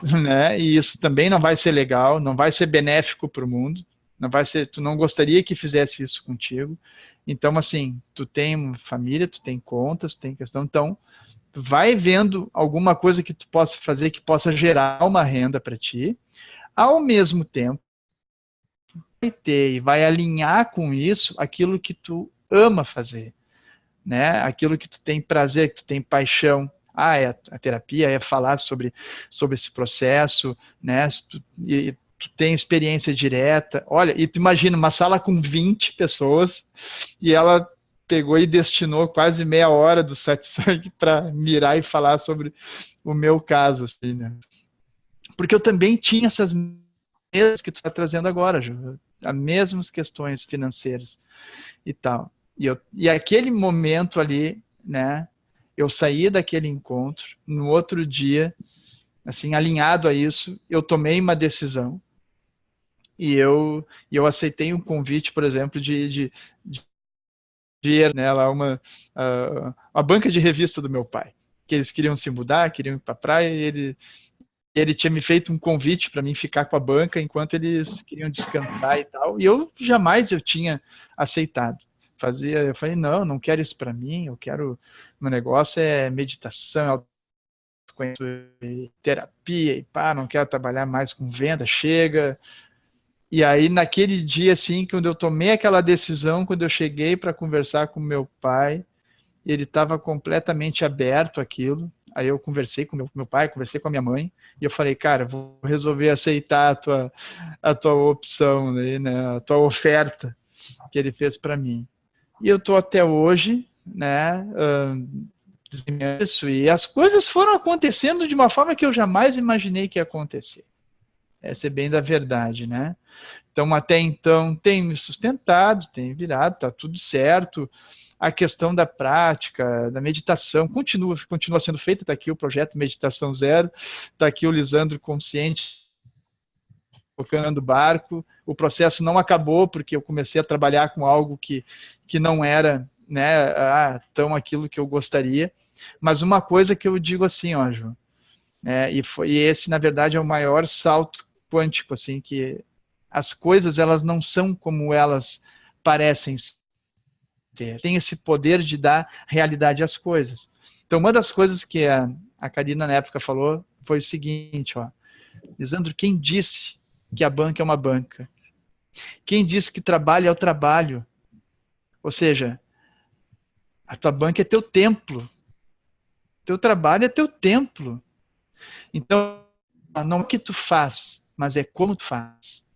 né? E isso também não vai ser legal, não vai ser benéfico para o mundo, não vai ser, tu não gostaria que fizesse isso contigo. Então, assim, tu tem família, tu tem contas, tu tem questão, então vai vendo alguma coisa que tu possa fazer que possa gerar uma renda para ti, ao mesmo tempo vai ter e vai alinhar com isso aquilo que tu ama fazer, né? Aquilo que tu tem prazer, que tu tem paixão. É a terapia, é falar sobre esse processo, né? Tu tem experiência direta. Olha, e tu imagina uma sala com 20 pessoas e ela pegou e destinou quase meia hora do satsang para mirar e falar sobre o meu caso, assim, né? Porque eu também tinha essas mesmas que tu está trazendo agora, Ju, as mesmas questões financeiras e tal. E aquele momento ali, né? Eu saí daquele encontro, no outro dia, assim, alinhado a isso, eu tomei uma decisão e eu aceitei um convite, por exemplo, de né, lá uma banca de revista do meu pai, que eles queriam se mudar, queriam ir para a praia, e ele tinha me feito um convite para mim ficar com a banca enquanto eles queriam descansar e tal, e eu tinha aceitado. Eu falei, não quero isso para mim, meu negócio é meditação, terapia e não quero trabalhar mais com venda, chega. E aí, naquele dia, assim, quando eu tomei aquela decisão, quando eu cheguei para conversar com meu pai, ele estava completamente aberto àquilo. Aí eu conversei com meu pai, conversei com a minha mãe, e eu falei, cara, vou resolver aceitar a tua opção, né, a tua oferta que ele fez para mim. E eu estou até hoje, né, isso, e as coisas foram acontecendo de uma forma que eu jamais imaginei que ia acontecer. Essa é bem da verdade, né? Então, até então, tem me sustentado, tem virado, está tudo certo. A questão da prática, da meditação, continua sendo feita. Está aqui o projeto Meditação Zero, está aqui o Lisandro consciente, tocando barco. O processo não acabou, porque eu comecei a trabalhar com algo que não era né, tão aquilo que eu gostaria. Mas uma coisa que eu digo assim, ó, Ju, e esse, na verdade, é o maior salto quântico, assim, que as coisas, elas não são como elas parecem ter. Tem esse poder de dar realidade às coisas. Então, uma das coisas que a Karina, na época, falou foi o seguinte, ó, Lisandro, quem disse que a banca é uma banca? Quem disse que trabalho é o trabalho? Ou seja, a tua banca é teu templo. Teu trabalho é teu templo. Então, não é o que tu faz, mas é como tu faz.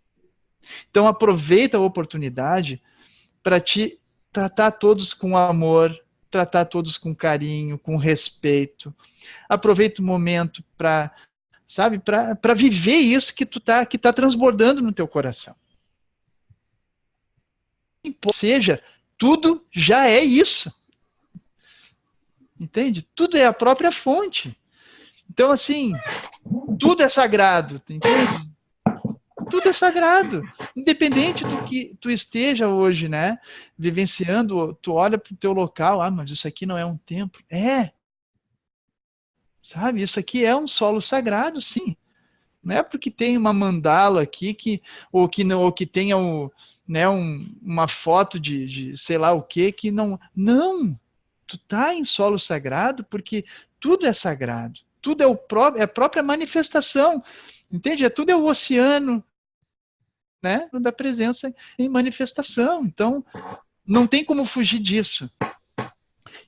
Então, aproveita a oportunidade para te tratar todos com amor, tratar todos com carinho, com respeito. Aproveita o momento para, sabe, para viver isso que tá transbordando no teu coração. Ou seja, tudo já é isso. Entende? Tudo é a própria fonte. Então, assim, tudo é sagrado, entende? Tudo é sagrado. Independente do que tu esteja hoje, né, vivenciando, tu olha para o teu local, mas isso aqui não é um templo. Sabe? Isso aqui é um solo sagrado, sim. Não é porque tem uma mandala aqui ou que tenha uma foto de sei lá o que não. Não! Tu tá em solo sagrado porque tudo é sagrado. Tudo é a própria manifestação. Entende? Tudo é o oceano, né, da presença em manifestação. Então, não tem como fugir disso.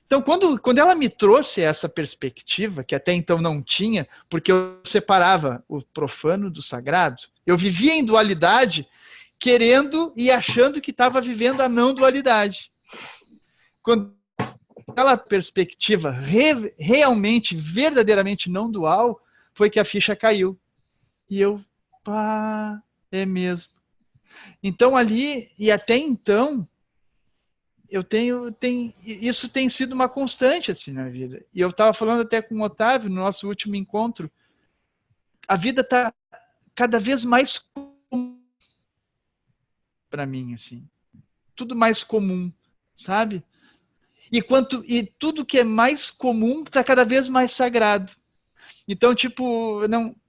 Então, quando ela me trouxe essa perspectiva, que até então não tinha, porque eu separava o profano do sagrado, eu vivia em dualidade, querendo e achando que estava vivendo a não dualidade. Quando aquela perspectiva realmente, verdadeiramente não dual, foi que a ficha caiu. E eu, é mesmo. Então ali, e até então, isso tem sido uma constante assim na vida. E eu estava falando até com o Otávio no nosso último encontro, a vida está cada vez mais comum para mim, assim. Tudo mais comum, sabe? E tudo que é mais comum está cada vez mais sagrado. Então, tipo,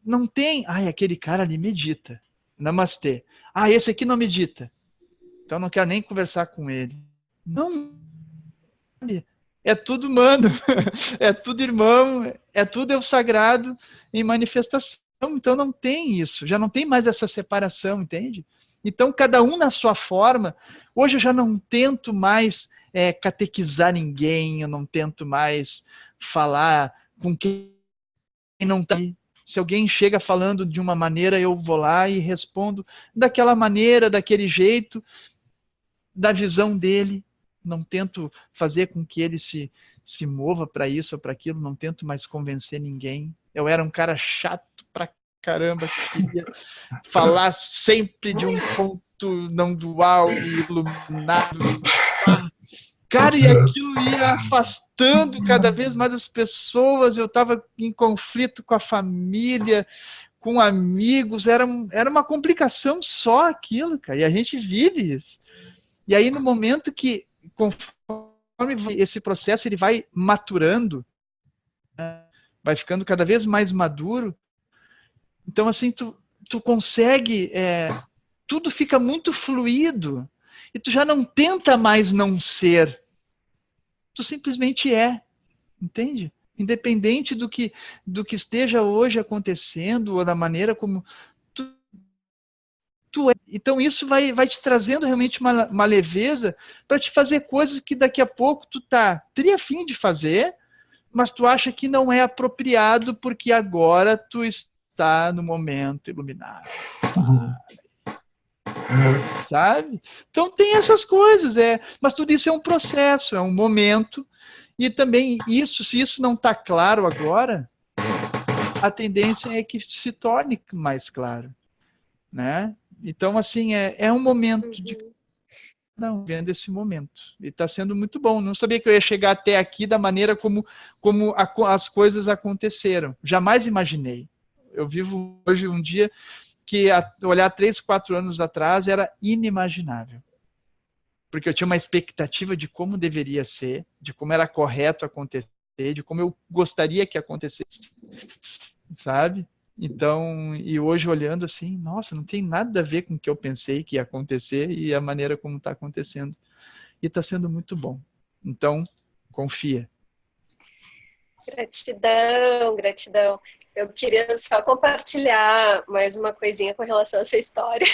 não tem... aquele cara ali medita. Namastê. Esse aqui não medita. Então não quero nem conversar com ele. Não. É tudo humano. É tudo irmão. É tudo o sagrado em manifestação. Então não tem isso. Já não tem mais essa separação, entende? Então cada um na sua forma. Hoje eu já não tento mais catequizar ninguém. Eu não tento mais falar com quem não está. Se alguém chega falando de uma maneira, eu vou lá e respondo daquela maneira, daquele jeito, da visão dele. Não tento fazer com que ele se mova para isso ou para aquilo, não tento mais convencer ninguém. Eu era um cara chato pra caramba, que queria falar sempre de um ponto não dual e iluminado. Cara, e aquilo ia afastando cada vez mais as pessoas, eu estava em conflito com a família, com amigos, era uma complicação só aquilo, cara, e a gente vive isso. E aí, no momento que, conforme esse processo ele vai maturando, vai ficando cada vez mais maduro, então, assim, tu consegue, tudo fica muito fluido, e tu já não tenta mais não ser, tu simplesmente entende? Independente do que esteja hoje acontecendo, ou da maneira como tu é. Então isso vai te trazendo realmente uma leveza para te fazer coisas que daqui a pouco tu teria fim de fazer, mas tu acha que não é apropriado porque agora tu está no momento iluminado. Sabe? Então tem essas coisas, mas tudo isso é um processo, é um momento, e também se isso não está claro agora, a tendência é que se torne mais claro, né? Então, assim, é um momento de vendo esse momento, e está sendo muito bom. Não sabia que eu ia chegar até aqui da maneira como as coisas aconteceram, jamais imaginei. Eu vivo hoje um dia que olhar 3, 4 anos atrás era inimaginável. porque eu tinha uma expectativa de como deveria ser, de como era correto acontecer, de como eu gostaria que acontecesse, sabe? Então, e hoje olhando assim, nossa, não tem nada a ver com o que eu pensei que ia acontecer e a maneira como está acontecendo. E está sendo muito bom. Então, confia. Gratidão, gratidão. Eu queria só compartilhar mais uma coisinha com relação a essa história,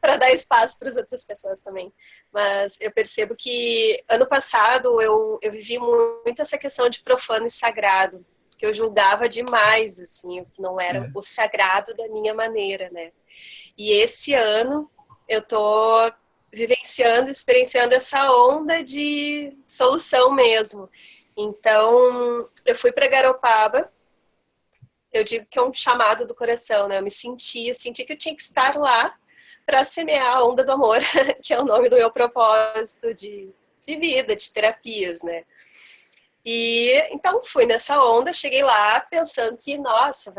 para dar espaço para as outras pessoas também. Mas eu percebo que ano passado eu vivi muito essa questão de profano e sagrado, que eu julgava demais, assim, o que não era o sagrado da minha maneira, né? E esse ano eu tô vivenciando, experienciando essa onda de solução mesmo. Então, eu fui para Garopaba. Eu digo que é um chamado do coração, né? Eu senti que eu tinha que estar lá para semear a onda do amor, que é o nome do meu propósito de vida, de terapias, né? E então fui nessa onda, cheguei lá pensando que, nossa,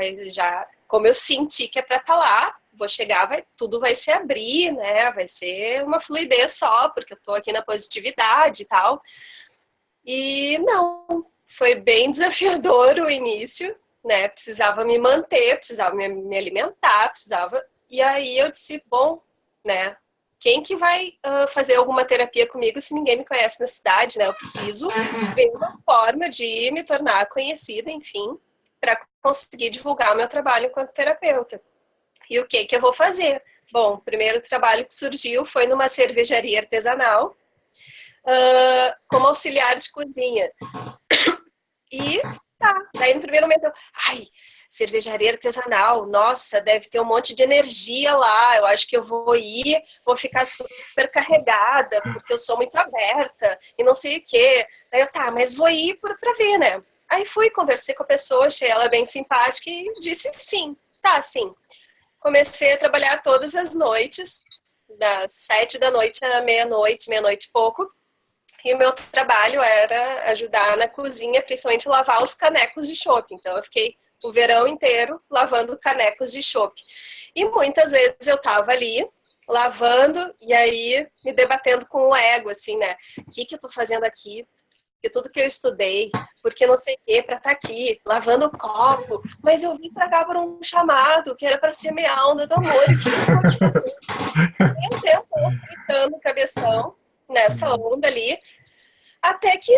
como eu senti que é para estar lá, vou chegar, tudo vai se abrir, né? Vai ser uma fluidez só, porque eu tô aqui na positividade e tal. E não, foi bem desafiador o início, né? Precisava me manter, precisava me alimentar, precisava. E aí eu disse, bom, né? Quem que vai fazer alguma terapia comigo se ninguém me conhece na cidade, né? Eu preciso ver uma forma de me tornar conhecida, enfim, para conseguir divulgar o meu trabalho enquanto terapeuta. E o que eu vou fazer? Bom, o primeiro trabalho que surgiu foi numa cervejaria artesanal, como auxiliar de cozinha. E daí no primeiro momento, cervejaria artesanal, nossa, deve ter um monte de energia lá, eu acho que eu vou ficar super carregada, porque eu sou muito aberta, e não sei o quê. Daí eu, mas vou ir pra ver, né? Aí fui, conversei com a pessoa, achei ela bem simpática e disse sim, sim. Comecei a trabalhar todas as noites, das 7 da noite à meia-noite e pouco. E o meu trabalho era ajudar na cozinha, principalmente lavar os canecos de chopp. Então eu fiquei o verão inteiro lavando canecos de chopp. E muitas vezes eu tava ali lavando e aí me debatendo com o ego, assim, né? O que eu tô fazendo aqui? Porque tudo que eu estudei, porque não sei o que, pra estar aqui, lavando o copo. Mas eu vim pra cá por um chamado, que era pra semear a onda do amor. E o que eu tô aqui fazendo? E um tempo gritando cabeção nessa onda ali, até que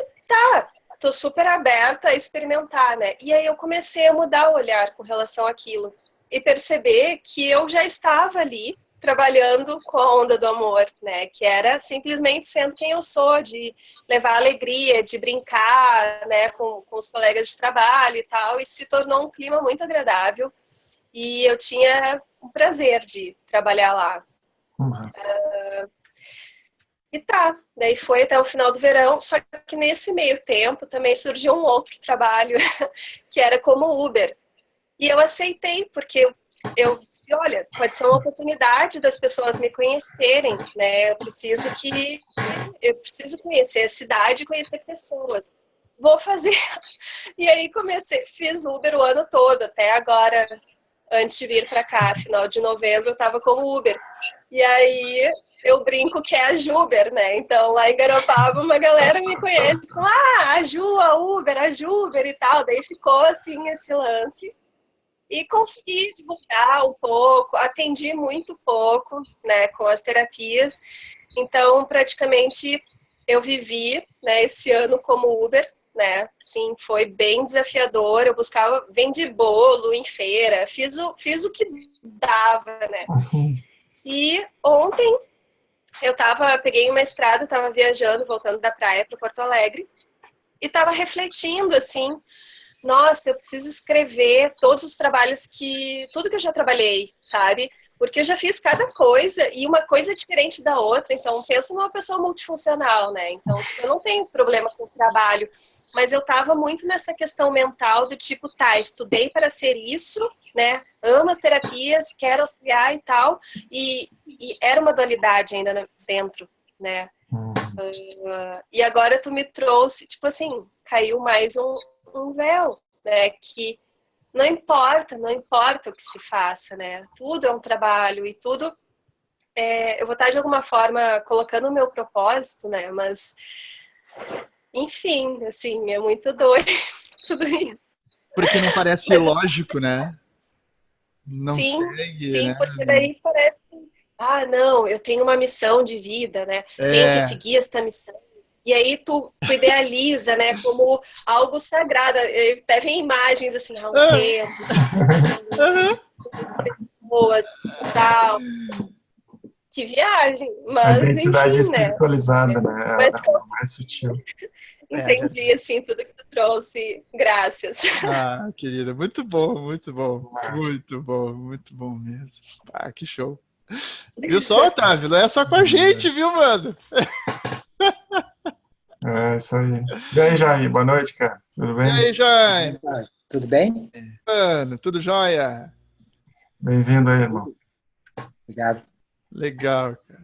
tô super aberta a experimentar, né? E aí eu comecei a mudar o olhar com relação àquilo e perceber que eu já estava ali trabalhando com a onda do amor, né? Que era simplesmente sendo quem eu sou, de levar alegria, de brincar, né? Com os colegas de trabalho e tal, e se tornou um clima muito agradável e eu tinha o prazer de trabalhar lá. E daí foi até o final do verão, só que nesse meio tempo também surgiu um outro trabalho, que era como Uber. E eu aceitei, porque eu disse, olha, pode ser uma oportunidade das pessoas me conhecerem, né? Eu preciso conhecer a cidade, conhecer pessoas. Vou fazer. E aí fiz Uber o ano todo, até agora, antes de vir para cá, final de novembro, eu estava como Uber. E aí eu brinco que é a Juber, né? Então, lá em Garopaba, uma galera me conhece como, a Ju, a Juber e tal. Daí ficou, assim, esse lance. E consegui divulgar um pouco, atendi muito pouco, né, com as terapias. Então, praticamente, eu vivi, né, esse ano como Uber, né? Sim, foi bem desafiador. Eu vendi bolo em feira, fiz o que dava, né? E ontem peguei uma estrada, estava viajando, voltando da praia para Porto Alegre, e estava refletindo, assim, nossa, eu preciso escrever todos os trabalhos tudo que eu já trabalhei, sabe? Porque eu já fiz cada coisa, e uma coisa é diferente da outra, então pensa numa pessoa multifuncional, né? Então, eu não tenho problema com o trabalho, mas eu estava muito nessa questão mental do tipo, estudei para ser isso, né? Amo as terapias, quero auxiliar e tal, e era uma dualidade ainda dentro, né? E agora tu me trouxe, tipo assim, caiu mais um véu, né? Que não importa o que se faça, né? Tudo é um trabalho e tudo eu vou estar de alguma forma colocando o meu propósito, né? Mas, enfim, assim, é muito doido tudo isso. Porque não parece lógico, né? Não Sim, segue, sim, né? porque daí parece, não, eu tenho uma missão de vida, né? Tenho que É, seguir essa missão. E aí tu idealiza, né, como algo sagrado. Até vem imagens assim, um templo, boas, tal. Que viagem, A mas identidade enfim, né? espiritualizada, né? Mas que eu É mais sutil. entendi, assim, tudo que tu trouxe. Graças. Ah, querida, muito bom, muito bom. Muito bom, muito bom mesmo. Ah, que show. Viu só, Otávio? Não é só com a gente, viu, mano? É isso aí. E aí, Jair, boa noite, cara. Tudo E bem? aí, Jaime? Tudo bem? Mano, tudo jóia? Bem-vindo aí, irmão. Obrigado. Legal, cara.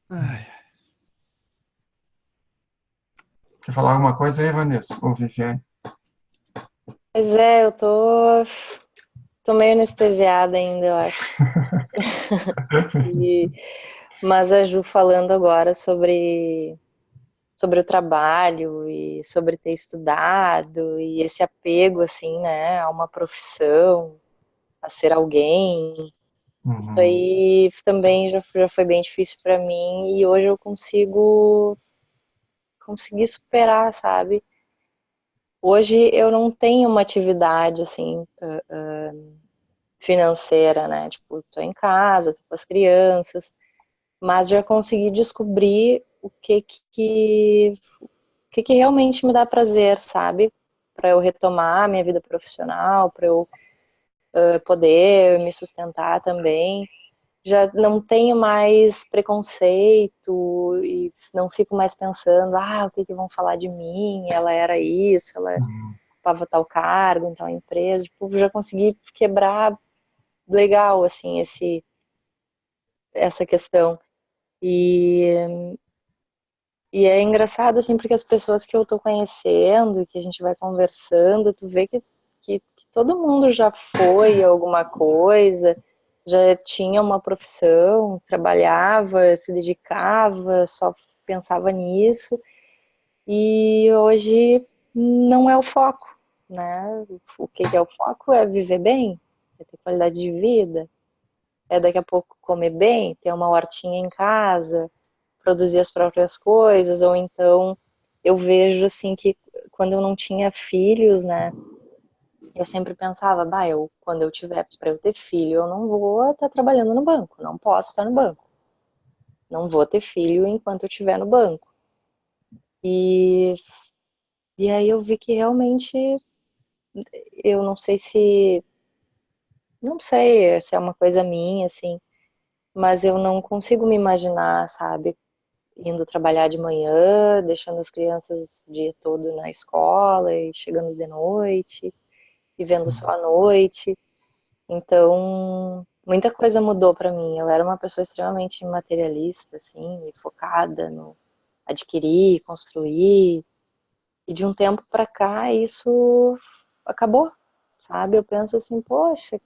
Ai, Quer falar alguma coisa aí, Vanessa? Ou Viviane? Pois é, eu tô meio anestesiada ainda, eu acho. Mas a Ju falando agora sobre o trabalho e sobre ter estudado e esse apego, assim, né, a uma profissão, a ser alguém. Isso aí também já foi bem difícil para mim e hoje eu consegui superar, sabe? Hoje eu não tenho uma atividade, assim, financeira, né? Tipo, tô em casa, tô com as crianças, mas já consegui descobrir o que realmente me dá prazer, sabe? Para eu retomar a minha vida profissional, para eu poder me sustentar também. Já não tenho mais preconceito e não fico mais pensando, o que vão falar de mim? Ela era isso, ela ocupava tal cargo em tal empresa. Tipo, já consegui quebrar legal, assim, essa questão. E é engraçado, assim, porque as pessoas que eu tô conhecendo, que a gente vai conversando, tu vê que todo mundo já foi alguma coisa, já tinha uma profissão, trabalhava, se dedicava, só pensava nisso, e hoje não é o foco, né? O que é o foco é viver bem, é ter qualidade de vida, é daqui a pouco comer bem, ter uma hortinha em casa, produzir as próprias coisas, ou então eu vejo assim que quando eu não tinha filhos, né, eu sempre pensava, quando eu tiver para eu ter filho, eu não vou estar trabalhando no banco, não posso estar no banco. Não vou ter filho enquanto eu estiver no banco. E aí eu vi que realmente eu não sei se é uma coisa minha assim, mas eu não consigo me imaginar, sabe, indo trabalhar de manhã, deixando as crianças o dia todo na escola e chegando de noite, e vendo só à noite. Então, muita coisa mudou para mim. Eu era uma pessoa extremamente materialista, assim, e focada no adquirir, construir. E de um tempo para cá, isso acabou, sabe? Eu penso assim, poxa,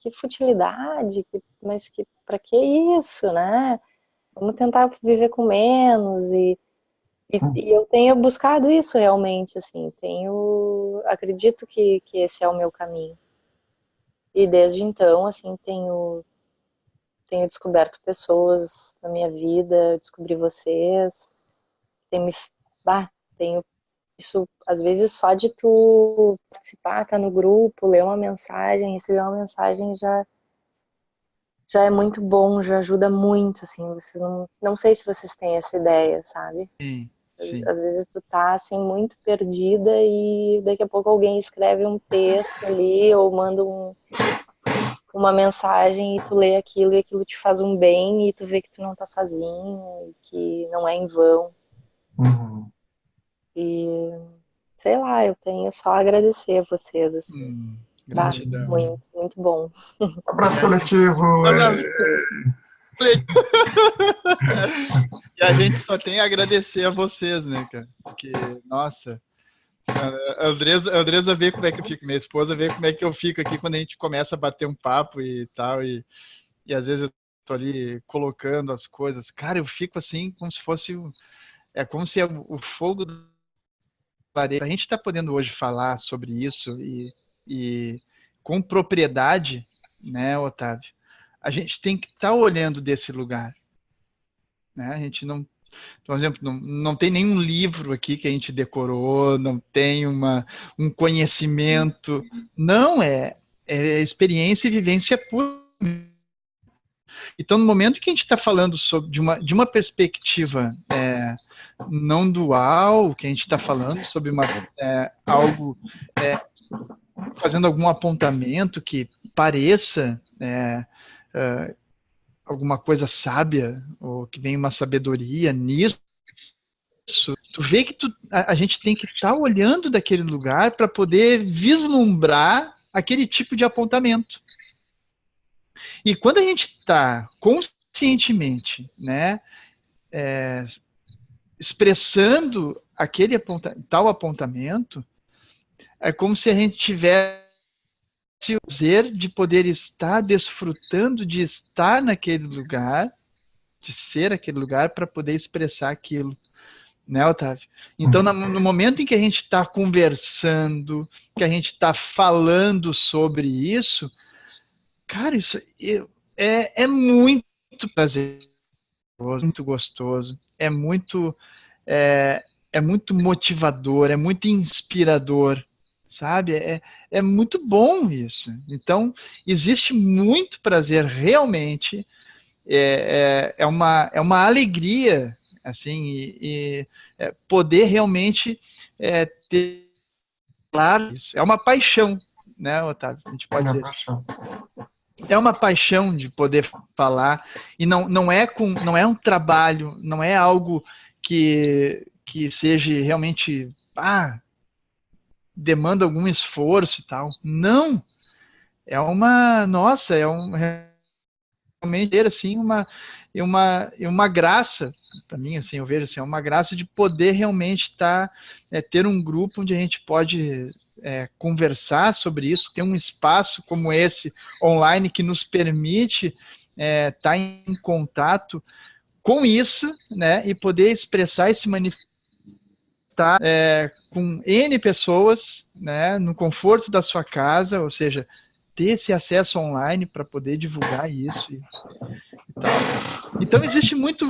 que futilidade, mas para que isso, né? Vamos tentar viver com menos e eu tenho buscado isso realmente, assim, acredito que esse é o meu caminho. E desde então, assim, tenho descoberto pessoas na minha vida, descobri vocês, tem me, tenho isso, às vezes só de tu participar, tá no grupo, ler uma mensagem, receber uma mensagem já é muito bom, já ajuda muito, assim, vocês não sei se vocês têm essa ideia, sabe? sim, sim. Às vezes tu tá, assim, muito perdida e daqui a pouco alguém escreve um texto ali ou manda uma mensagem e tu lê aquilo e aquilo te faz um bem e tu vê que tu não tá sozinho, que não é em vão. E, sei lá, eu tenho só a agradecer a vocês, assim. Gratidão. Muito, muito bom. Abraço coletivo. E a gente só tem a agradecer a vocês, né, cara? Porque, nossa, A Andresa vê como é que eu fico, minha esposa vê como é que eu fico aqui quando a gente começa a bater um papo e tal, e às vezes eu tô ali colocando as coisas. Cara, eu fico assim como se fosse, é como se o fogo da lareira. A gente está podendo hoje falar sobre isso e com propriedade, né, Otávio? A gente tem que estar olhando desse lugar, né? A gente não, por exemplo, não tem nenhum livro aqui que a gente decorou, não tem um conhecimento. Não, é experiência e vivência pura. Então, no momento que a gente está falando sobre, de uma perspectiva não dual, que a gente está falando sobre algo, fazendo algum apontamento que pareça alguma coisa sábia, ou que vem uma sabedoria nisso, tu vê que a gente tem que estar olhando daquele lugar para poder vislumbrar aquele tipo de apontamento. E quando a gente está conscientemente, né, expressando aquele tal apontamento, é como se a gente tivesse o prazer de poder estar desfrutando de estar naquele lugar, de ser aquele lugar para poder expressar aquilo. Né, Otávio? Então, no momento em que a gente está conversando, que a gente está falando sobre isso, cara, isso é muito prazeroso, muito gostoso, é muito motivador, é muito inspirador, sabe? É muito bom isso. Então, existe muito prazer, realmente, é uma alegria, assim, poder realmente ter claro isso. É uma paixão, né, Otávio? A gente pode dizer. É uma paixão de poder falar, e não é um trabalho, não é algo que seja realmente demanda algum esforço e tal. Não. É realmente assim uma graça para mim, assim, eu vejo assim, é uma graça de poder realmente ter um grupo onde a gente pode conversar sobre isso, ter um espaço como esse online que nos permite estar em contato com isso, né, e poder expressar e se manifestar com N pessoas, né, no conforto da sua casa, ou seja, ter esse acesso online para poder divulgar isso. Então existe muito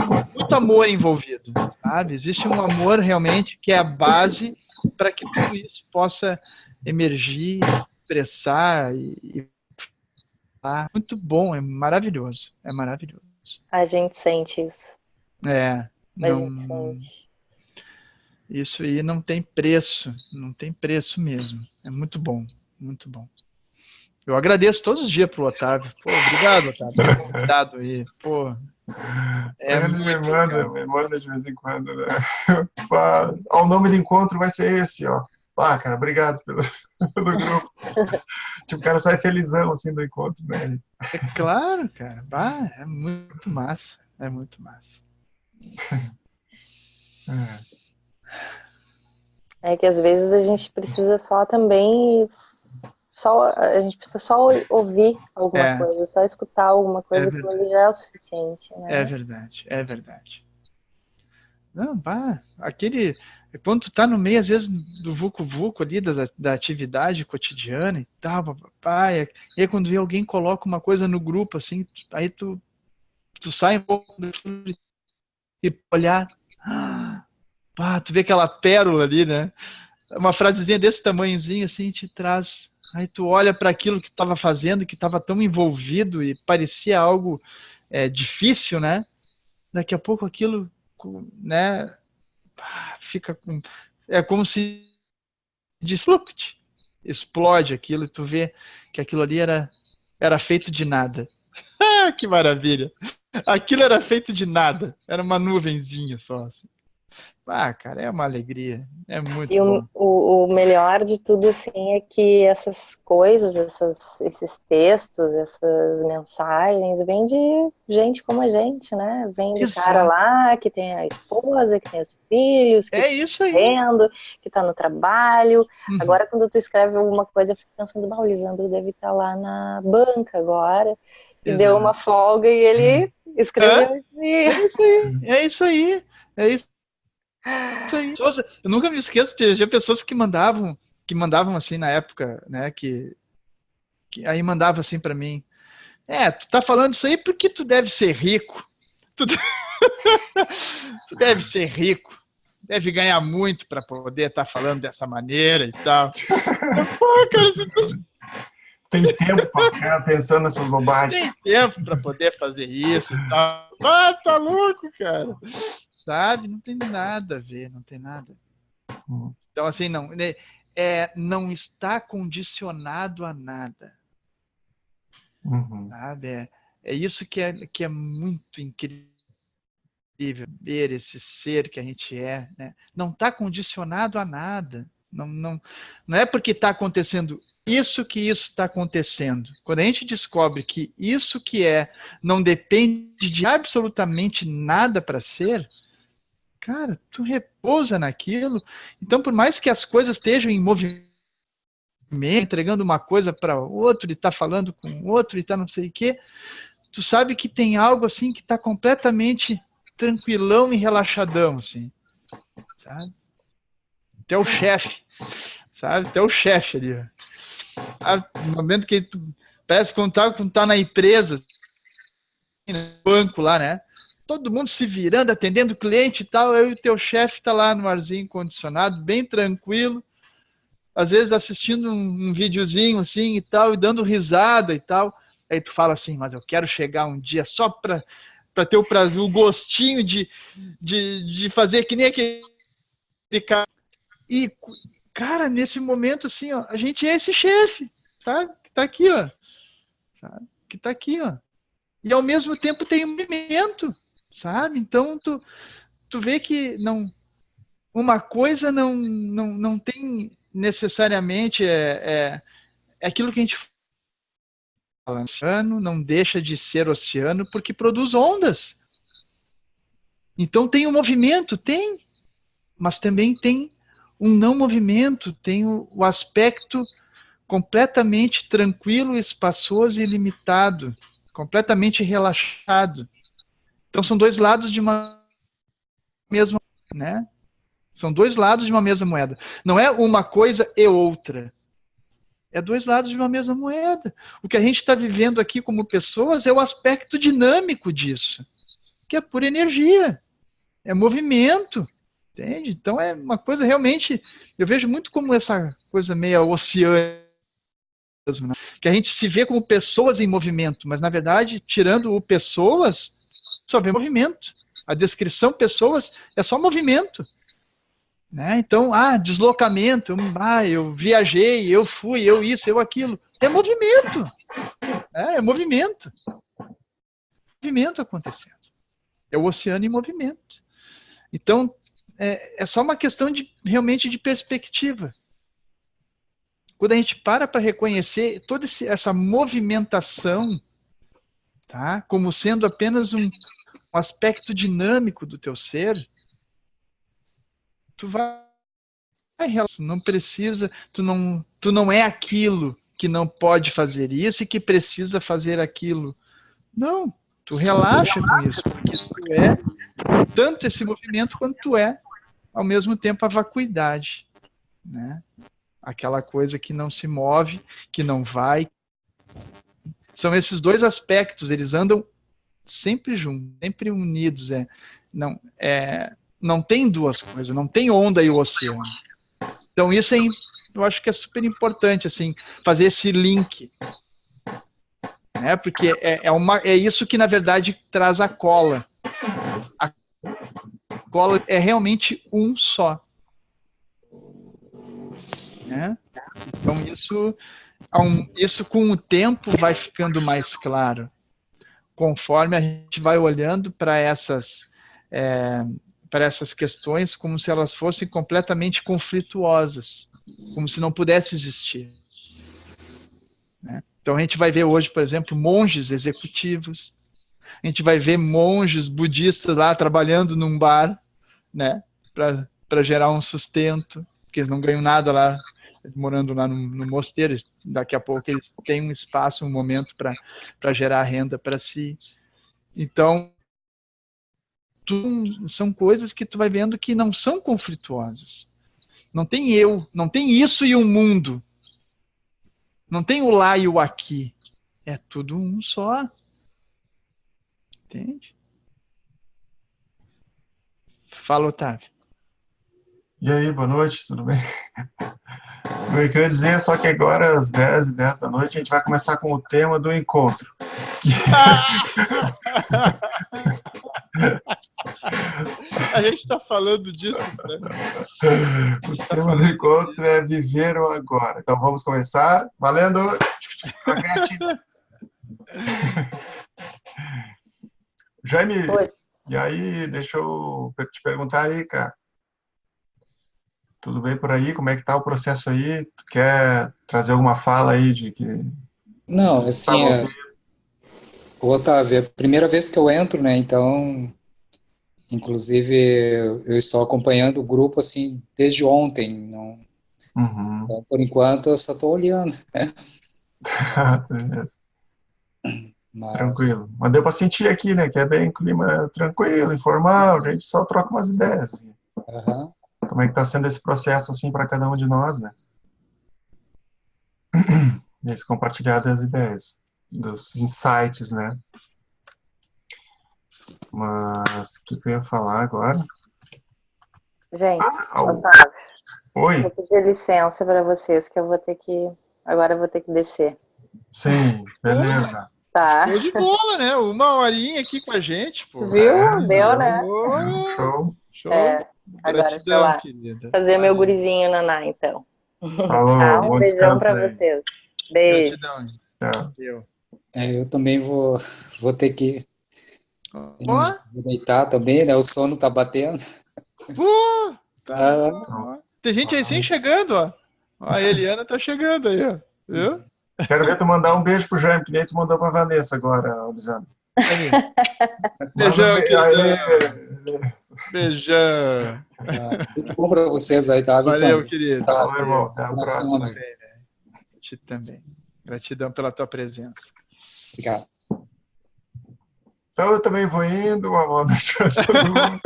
amor envolvido, sabe? Existe um amor realmente que é a base para que tudo isso possa emergir, expressar e falar. Muito bom, é maravilhoso, é maravilhoso. A gente sente isso. A gente sente. Isso aí não tem preço mesmo. É muito bom, muito bom. Eu agradeço todos os dias pro Otávio. Pô, obrigado, Otávio. Convidado aí. Pô, me manda de vez em quando, né? O nome do encontro vai ser esse, ó. Cara, obrigado pelo grupo. Tipo, o cara sai felizão, assim, do encontro, né? É claro, cara. É muito massa. É muito massa. É que às vezes a gente precisa a gente precisa só ouvir alguma coisa, só escutar alguma coisa, que ele já é o suficiente, né? É verdade, é verdade. Não, quando tu tá no meio, às vezes, do vucu-vucu ali, da atividade cotidiana e tal, e aí quando vê alguém coloca uma coisa no grupo, assim, aí tu sai um pouco e olhar, tu vê aquela pérola ali, né? Uma frasezinha desse tamanhozinho, assim, te traz. Aí tu olha para aquilo que estava fazendo, que estava tão envolvido e parecia algo difícil, né? Daqui a pouco aquilo, né? Fica com... É como se explode aquilo e tu vê que aquilo ali era feito de nada. Que maravilha! Aquilo era feito de nada. Era uma nuvenzinha só, assim. Ah, cara, é uma alegria. É muito E bom. o melhor de tudo, assim, é que essas coisas, esses textos, essas mensagens, vêm de gente como a gente, né? Vem do cara Exato. lá que tem a esposa, que tem os filhos, que É tá isso aí. vendo, que tá no trabalho. Uhum. Agora, quando tu escreve alguma coisa, eu fico pensando, o Lisandro deve estar lá na banca agora, e deu uma Exato. folga e ele escreveu isso É aí. isso aí. É isso aí. É isso aí. Eu nunca me esqueço de pessoas que mandavam assim na época, né, que aí mandava assim para mim. Tu tá falando isso aí porque tu deve ser rico. Tu, tu deve ser rico. Deve ganhar muito para poder estar falando dessa maneira e tal. Pô, cara, você Tem tempo para ficar pensando nessas bobagens. tem tempo para poder fazer isso e tal. Ah, tá louco, cara. Sabe? Não tem nada a ver, não tem nada. Então, assim, não está condicionado a nada. Sabe? É isso que é muito incrível, ver esse ser que a gente é. Né? Não está condicionado a nada. Não é porque está acontecendo isso que isso está acontecendo. Quando a gente descobre que isso que não depende de absolutamente nada para ser, cara, tu repousa naquilo. Então, por mais que as coisas estejam em movimento, entregando uma coisa para outro, e tá falando com outro, e tá não sei o quê, tu sabe que tem algo assim que tá completamente tranquilão e relaxadão, assim, sabe? Tu é o chefe, sabe? Tu é o chefe ali. No momento que tu parece que quando tá na empresa, no banco lá, né? Todo mundo se virando, atendendo o cliente e tal, aí o teu chefe tá lá no arzinho condicionado, bem tranquilo, às vezes assistindo um videozinho assim e tal, e dando risada e tal. Aí tu fala assim, mas eu quero chegar um dia só para ter o prazer, o gostinho de fazer que nem aquele cara. E, cara, nesse momento, assim, ó, a gente é esse chefe, sabe? Que tá aqui, ó. Sabe? Que tá aqui, ó. E ao mesmo tempo tem um movimento, sabe? Então tu vê que uma coisa não tem necessariamente é aquilo que a gente fala. O oceano não deixa de ser oceano porque produz ondas. Então tem um movimento, tem, mas também tem um não movimento, tem o aspecto completamente tranquilo, espaçoso e limitado, completamente relaxado. Então são dois lados de uma mesma, né? São dois lados de uma mesma moeda. Não é uma coisa e outra. É dois lados de uma mesma moeda. O que a gente está vivendo aqui como pessoas é o aspecto dinâmico disso, que é pura energia, é movimento, entende? Então é uma coisa realmente, eu vejo muito como essa coisa meio oceânica, né? Que a gente se vê como pessoas em movimento, mas na verdade, tirando o pessoas, só vê movimento. A descrição pessoas é só movimento. Né? Então, deslocamento, eu viajei, eu fui, eu isso, eu aquilo. É movimento. É movimento. Movimento acontecendo. É o oceano em movimento. Então, é só uma questão realmente de perspectiva. Quando a gente para reconhecer toda essa movimentação, tá? Como sendo apenas um aspecto dinâmico do teu ser, tu não precisa, tu não é aquilo que não pode fazer isso e que precisa fazer aquilo. Não, tu relaxa com isso, porque tu é tanto esse movimento quanto tu é, ao mesmo tempo, a vacuidade, né? Aquela coisa que não se move, que não vai. São esses dois aspectos, eles andam sempre juntos, sempre unidos. Não tem duas coisas, não tem onda e o oceano. Então isso eu acho que é super importante, assim, fazer esse link, né? Porque é isso que na verdade traz a cola. A cola é realmente um só, né? Então isso com o tempo vai ficando mais claro, conforme a gente vai olhando para para essas questões como se elas fossem completamente conflituosas, como se não pudesse existir. Né? Então a gente vai ver hoje, por exemplo, monges executivos, a gente vai ver monges budistas lá trabalhando num bar, né, para gerar um sustento, porque eles não ganham nada lá, morando lá no mosteiro. Daqui a pouco eles têm um espaço, um momento para gerar renda para si. Então, são coisas que tu vai vendo que não são conflituosas. Não tem eu, não tem isso e o mundo. Não tem o lá e o aqui. É tudo um só. Entende? Fala, Otávio. E aí, boa noite, tudo bem? Eu queria dizer só que agora, às 10h10 da noite, a gente vai começar com o tema do encontro. A gente está falando disso, né? O tema do encontro é viver o agora. Então vamos começar. Valendo! Jaime, Oi. E aí, deixa eu te perguntar aí, cara. Tudo bem por aí? Como é que tá o processo aí? Tu quer trazer alguma fala aí de que... Não, assim, Otávio, é a primeira vez que eu entro, né, então, inclusive, eu estou acompanhando o grupo, assim, desde ontem, não, então, por enquanto, eu só estou olhando, né? Mas... Tranquilo. Mas deu para sentir aqui, né, que é bem clima tranquilo, informal, a gente só troca umas ideias. Assim. Como é que está sendo esse processo, assim, para cada um de nós, né? Esse compartilhar das ideias, dos insights, né? Mas, o que eu ia falar agora? Gente, Otávio, oi. vou pedir licença para vocês, que agora eu vou ter que descer. Sim, beleza. Tá. Show de bola, né? Uma horinha aqui com a gente, pô. Viu? Deu, né? Show. Show. Agora, sei lá, querida. fazer meu gurizinho naná, então. Falou, tá, um beijão para vocês. Beijo. Tchau. Eu também vou ter que vou deitar também, né? O sono tá batendo. Tem gente aí sim chegando, ó. A Eliana tá chegando aí, ó. Viu? Quero ver tu mandar um beijo pro Jaime, que nem tu mandou pra Vanessa agora, Lisandro. Beijão, querido. Beijão. Muito bom pra vocês aí, tá? Valeu, querido. Valeu, irmão. Até a próxima. Te também. Gratidão pela tua presença. Obrigado. Então eu também vou indo, uma boa noite pra todo mundo.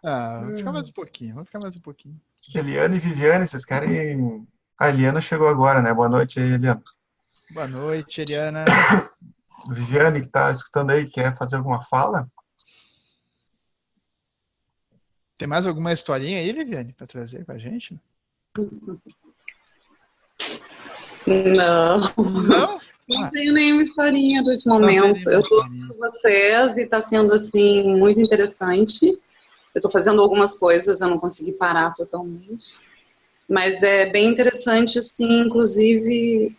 Vamos ficar mais um pouquinho. Eliana e Viviane, vocês querem... A Eliana chegou agora, né? Boa noite aí, Eliana. Boa noite, Eliana. Viviane, que tá escutando aí, quer fazer alguma fala? Tem mais alguma historinha aí, Viviane, para trazer com a gente? Não. Não? Não tenho nenhuma historinha desse momento. Eu estou com vocês e está sendo, assim, muito interessante. Eu estou fazendo algumas coisas, eu não consegui parar totalmente. Mas é bem interessante, assim, inclusive,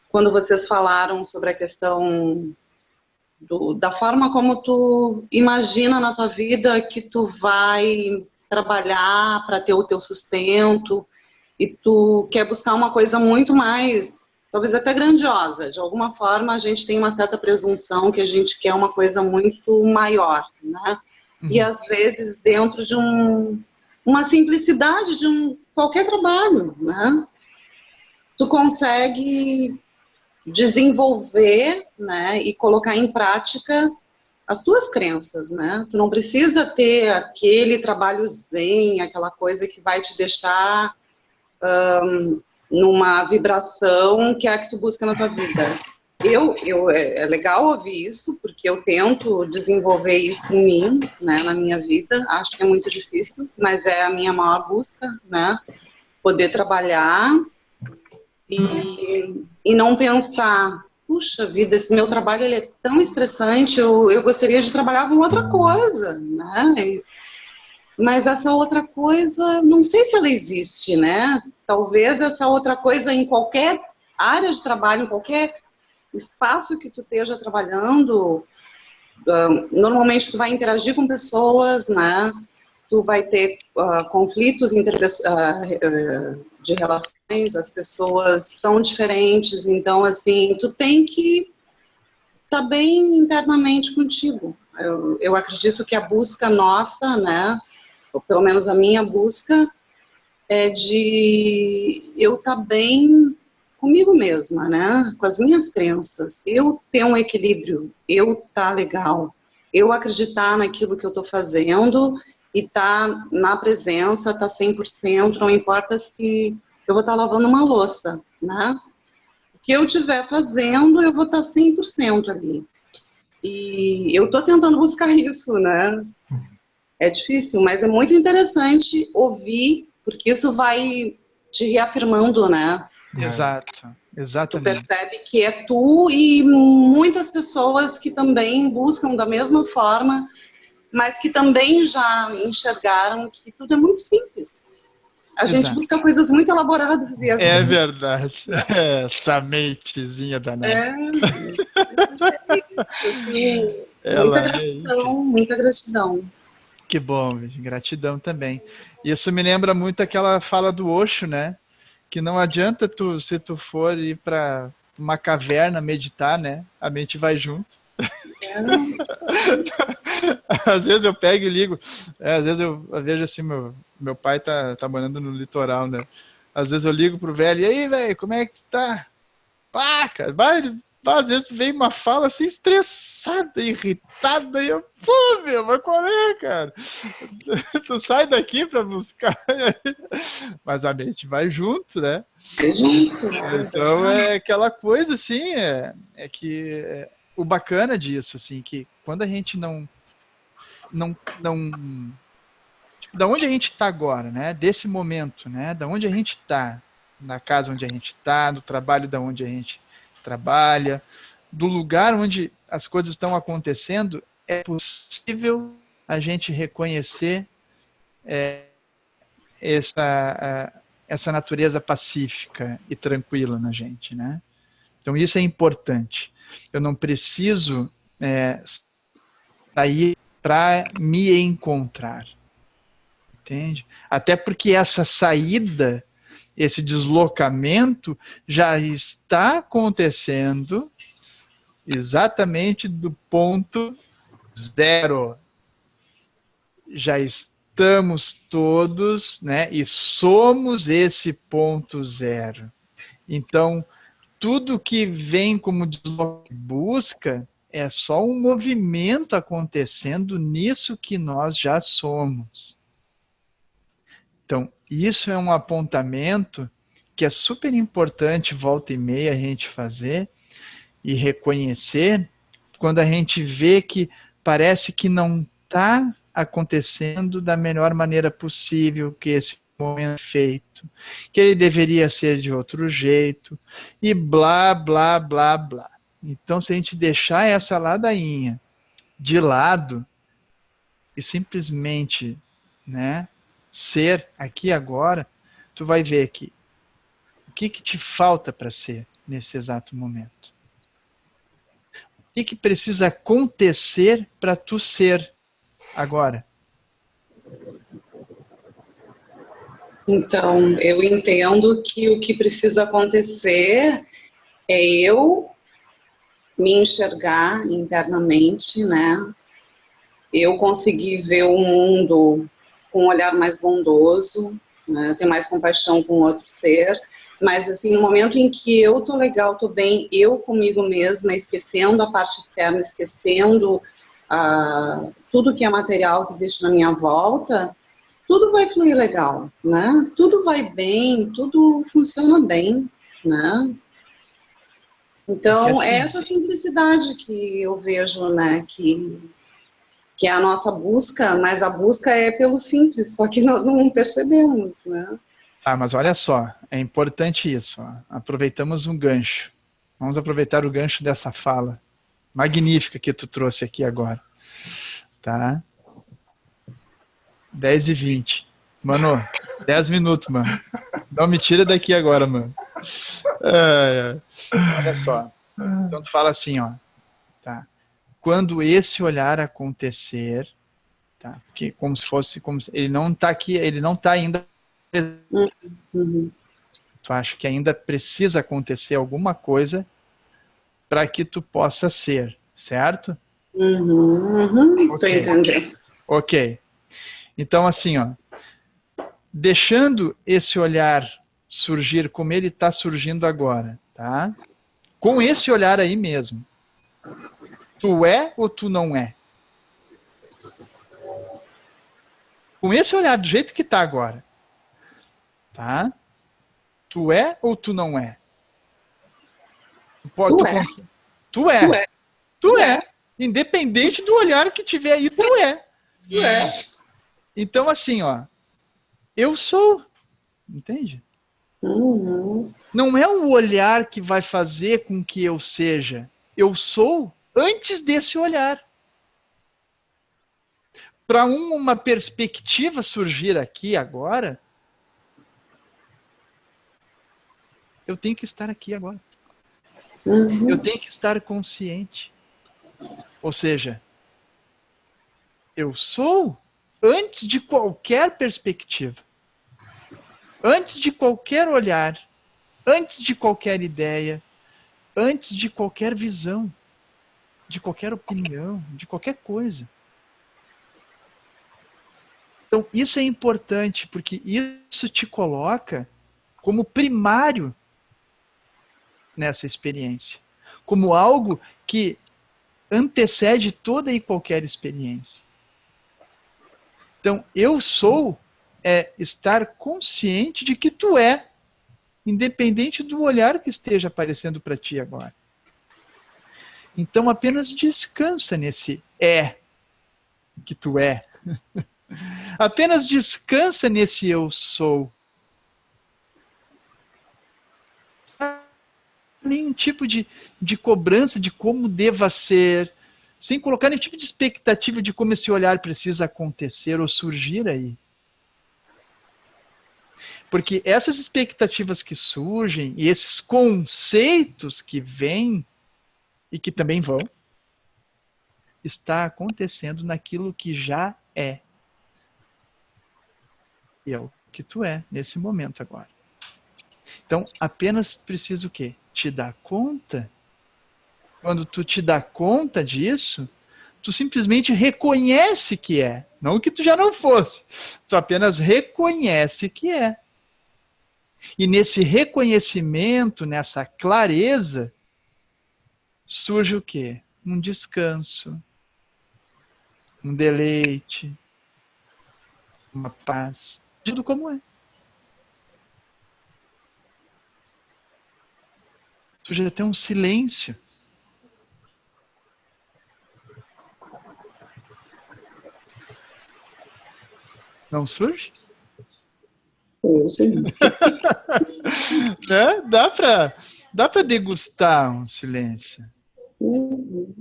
quando vocês falaram sobre a questão da forma como tu imagina na tua vida que tu vai trabalhar para ter o teu sustento e tu quer buscar uma coisa muito mais, talvez até grandiosa. De alguma forma, a gente tem uma certa presunção que a gente quer uma coisa muito maior, né? E às vezes dentro de uma simplicidade de qualquer trabalho, né? Tu consegue desenvolver, né, e colocar em prática as tuas crenças, né? Tu não precisa ter aquele trabalho zen, aquela coisa que vai te deixar numa vibração que é a que tu busca na tua vida. É legal ouvir isso, porque eu tento desenvolver isso em mim, né, na minha vida. Acho que é muito difícil, mas é a minha maior busca, né? Poder trabalhar e não pensar, puxa vida, esse meu trabalho ele é tão estressante, eu gostaria de trabalhar com outra coisa, né? Mas essa outra coisa, não sei se ela existe, né? Talvez essa outra coisa em qualquer área de trabalho, em qualquer espaço que tu esteja trabalhando, Normalmente tu vai interagir com pessoas, né? Tu vai ter conflitos de relações, as pessoas são diferentes, então, assim, tu tem que estar bem internamente contigo. Eu acredito que a busca nossa, né, ou pelo menos a minha busca, é de eu estar bem comigo mesma, né, com as minhas crenças, eu ter um equilíbrio, eu estar legal, eu acreditar naquilo que eu estou fazendo e estar na presença, estar 100%, não importa se eu vou estar lavando uma louça, né, o que eu estiver fazendo, eu vou estar 100% ali. E eu estou tentando buscar isso, né? É difícil, mas é muito interessante ouvir, porque isso vai te reafirmando, né? Exato, exatamente. Tu percebe que é tu e muitas pessoas que também buscam da mesma forma, mas que também já enxergaram que tudo é muito simples. A gente busca coisas muito elaboradas. E é verdade. Essa mentezinha danada. Muita gratidão, muita gratidão. Que bom, gratidão também. Isso me lembra muito aquela fala do Osho, né? Que não adianta se tu for ir para uma caverna meditar, né? A mente vai junto. Às vezes eu pego e ligo. Às vezes eu vejo assim, meu pai tá morando no litoral, né? Às vezes eu ligo pro velho, e aí, velho, como é que tá? Pá, cara, às vezes vem uma fala assim, estressada, irritada, e eu, pô, meu, mas qual é, cara? Tu sai daqui pra buscar. Mas a mente vai junto, né? Então é aquela coisa assim, o bacana disso, assim, que quando a gente não tipo, da onde a gente está agora, né? Desse momento, né? Da onde a gente está, na casa onde a gente está, no trabalho da onde a gente trabalha, do lugar onde as coisas estão acontecendo, é possível a gente reconhecer essa natureza pacífica e tranquila na gente, né? Então isso é importante. Eu não preciso sair para me encontrar. Entende? Até porque essa saída, esse deslocamento já está acontecendo exatamente do ponto zero. Já estamos todos, né? E somos esse ponto zero. Então, tudo que vem como busca é só um movimento acontecendo nisso que nós já somos. Então, isso é um apontamento que é super importante, volta e meia, a gente fazer e reconhecer quando a gente vê que parece que não está acontecendo da melhor maneira possível, que esse momento é feito, que ele deveria ser de outro jeito, e blá, blá, blá, blá. Então, se a gente deixar essa ladainha de lado e simplesmente, né, ser aqui agora, tu vai ver que o que te falta para ser nesse exato momento. O que precisa acontecer para tu ser agora? Então, eu entendo que o que precisa acontecer é eu me enxergar internamente, né? Eu conseguir ver o mundo com um olhar mais bondoso, né? Ter mais compaixão com o outro ser, mas assim, no momento em que eu tô legal, tô bem, eu comigo mesma, esquecendo a parte externa, esquecendo tudo que é material que existe na minha volta, tudo vai fluir legal, né? Tudo vai bem, tudo funciona bem, né? Então, é essa simplicidade que eu vejo, né? Que é a nossa busca, mas a busca é pelo simples, só que nós não percebemos, né? Mas olha só, é importante isso. Ó. Aproveitamos um gancho. Vamos aproveitar o gancho dessa fala magnífica que tu trouxe aqui agora. Tá? 10h20. Mano, 10 minutos, mano. Não me tira daqui agora, mano. Olha só. Então tu fala assim, ó. Tá? quando esse olhar acontecer, tá? Porque como se fosse, ele não está aqui, ele não está ainda. Uhum. Tu acha que ainda precisa acontecer alguma coisa para que tu possa ser, certo? Tô Ok. entendendo. Ok. Então, assim, ó, deixando esse olhar surgir como ele está surgindo agora, tá? Com esse olhar aí mesmo. Tu é ou tu não é? Com esse olhar do jeito que está agora, tá? Tu é ou tu não é? Tu é. Tu é. Independente do olhar que tiver aí, tu é. Tu é. Então, assim, ó, eu sou. Entende? Uhum. Não é o olhar que vai fazer com que eu seja. Eu sou antes desse olhar. Para uma perspectiva surgir aqui agora, eu tenho que estar aqui agora. Uhum. Eu tenho que estar consciente. Ou seja, eu sou antes de qualquer perspectiva. Antes de qualquer olhar. Antes de qualquer ideia. Antes de qualquer visão. De qualquer opinião. De qualquer coisa. Então, isso é importante, porque isso te coloca como primário nessa experiência. Como algo que antecede toda e qualquer experiência. Então, eu sou é estar consciente de que tu é, independente do olhar que esteja aparecendo para ti agora. Então, apenas descansa nesse que tu é. Apenas descansa nesse eu sou. Nenhum tipo de cobrança de como deva ser, sem colocar nenhum tipo de expectativa de como esse olhar precisa acontecer ou surgir aí. Porque essas expectativas que surgem e esses conceitos que vêm e que também vão, está acontecendo naquilo que já é. E é o que tu é nesse momento agora. Então, apenas precisa o quê? Te dar conta. Quando tu te dá conta disso, tu simplesmente reconhece que é. Não que tu já não fosse. Tu apenas reconhece que é. E nesse reconhecimento, nessa clareza, surge o quê? Um descanso, um deleite, uma paz. Tudo como é. Surge até um silêncio. Não surge? Sim. Né? Dá para degustar um silêncio.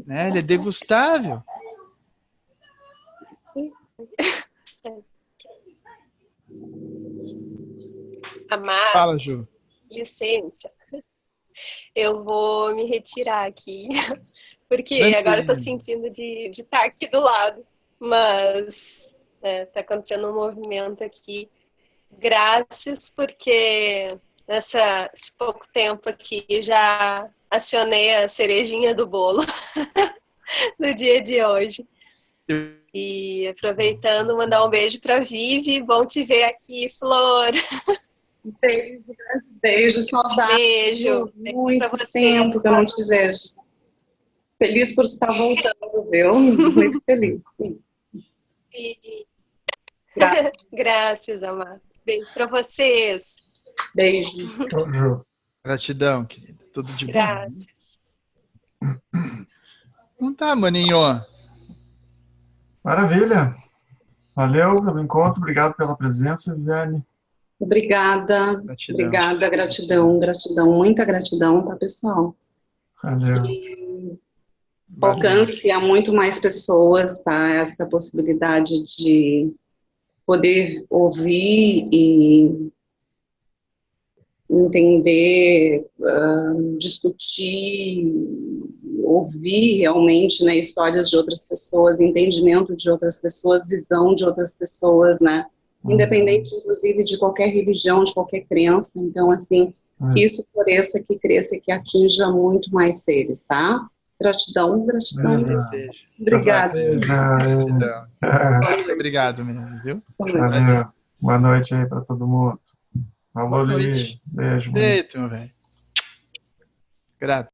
Né? Ele é degustável. Amados, Fala, Ju. licença. Eu vou me retirar aqui, porque Tranquilo. agora eu tô sentindo de estar aqui do lado. Mas tá acontecendo um movimento aqui. Graças, porque nesse pouco tempo aqui já acionei a cerejinha do bolo no dia de hoje. E aproveitando, mandar um beijo para Vivi. Bom te ver aqui, Flor. Beijo, saudade. Beijo. Muito tempo que eu não te vejo. Feliz por estar voltando, viu? Muito feliz. E... Graças, amado. Beijo para vocês. Beijo. Gratidão, querida. Tudo de bom. Graças. Não tá, maninho. Maravilha. Valeu pelo encontro. Obrigado pela presença, Viviane. Obrigada. Gratidão. Obrigada, gratidão, gratidão. Muita gratidão, tá, pessoal? Valeu. Alcance a muito mais pessoas, tá? Essa possibilidade de poder ouvir e entender, discutir, ouvir realmente, né, histórias de outras pessoas, entendimento de outras pessoas, visão de outras pessoas, né, independente, inclusive, de qualquer religião, de qualquer crença. Então, assim, que isso floresça, que cresça, que atinja muito mais seres, tá? Gratidão, gratidão. Obrigada. Obrigado mesmo, viu? Valeu. Boa noite aí para todo mundo. Alô, Lili. Beijo. Feito, meu velho. Grato.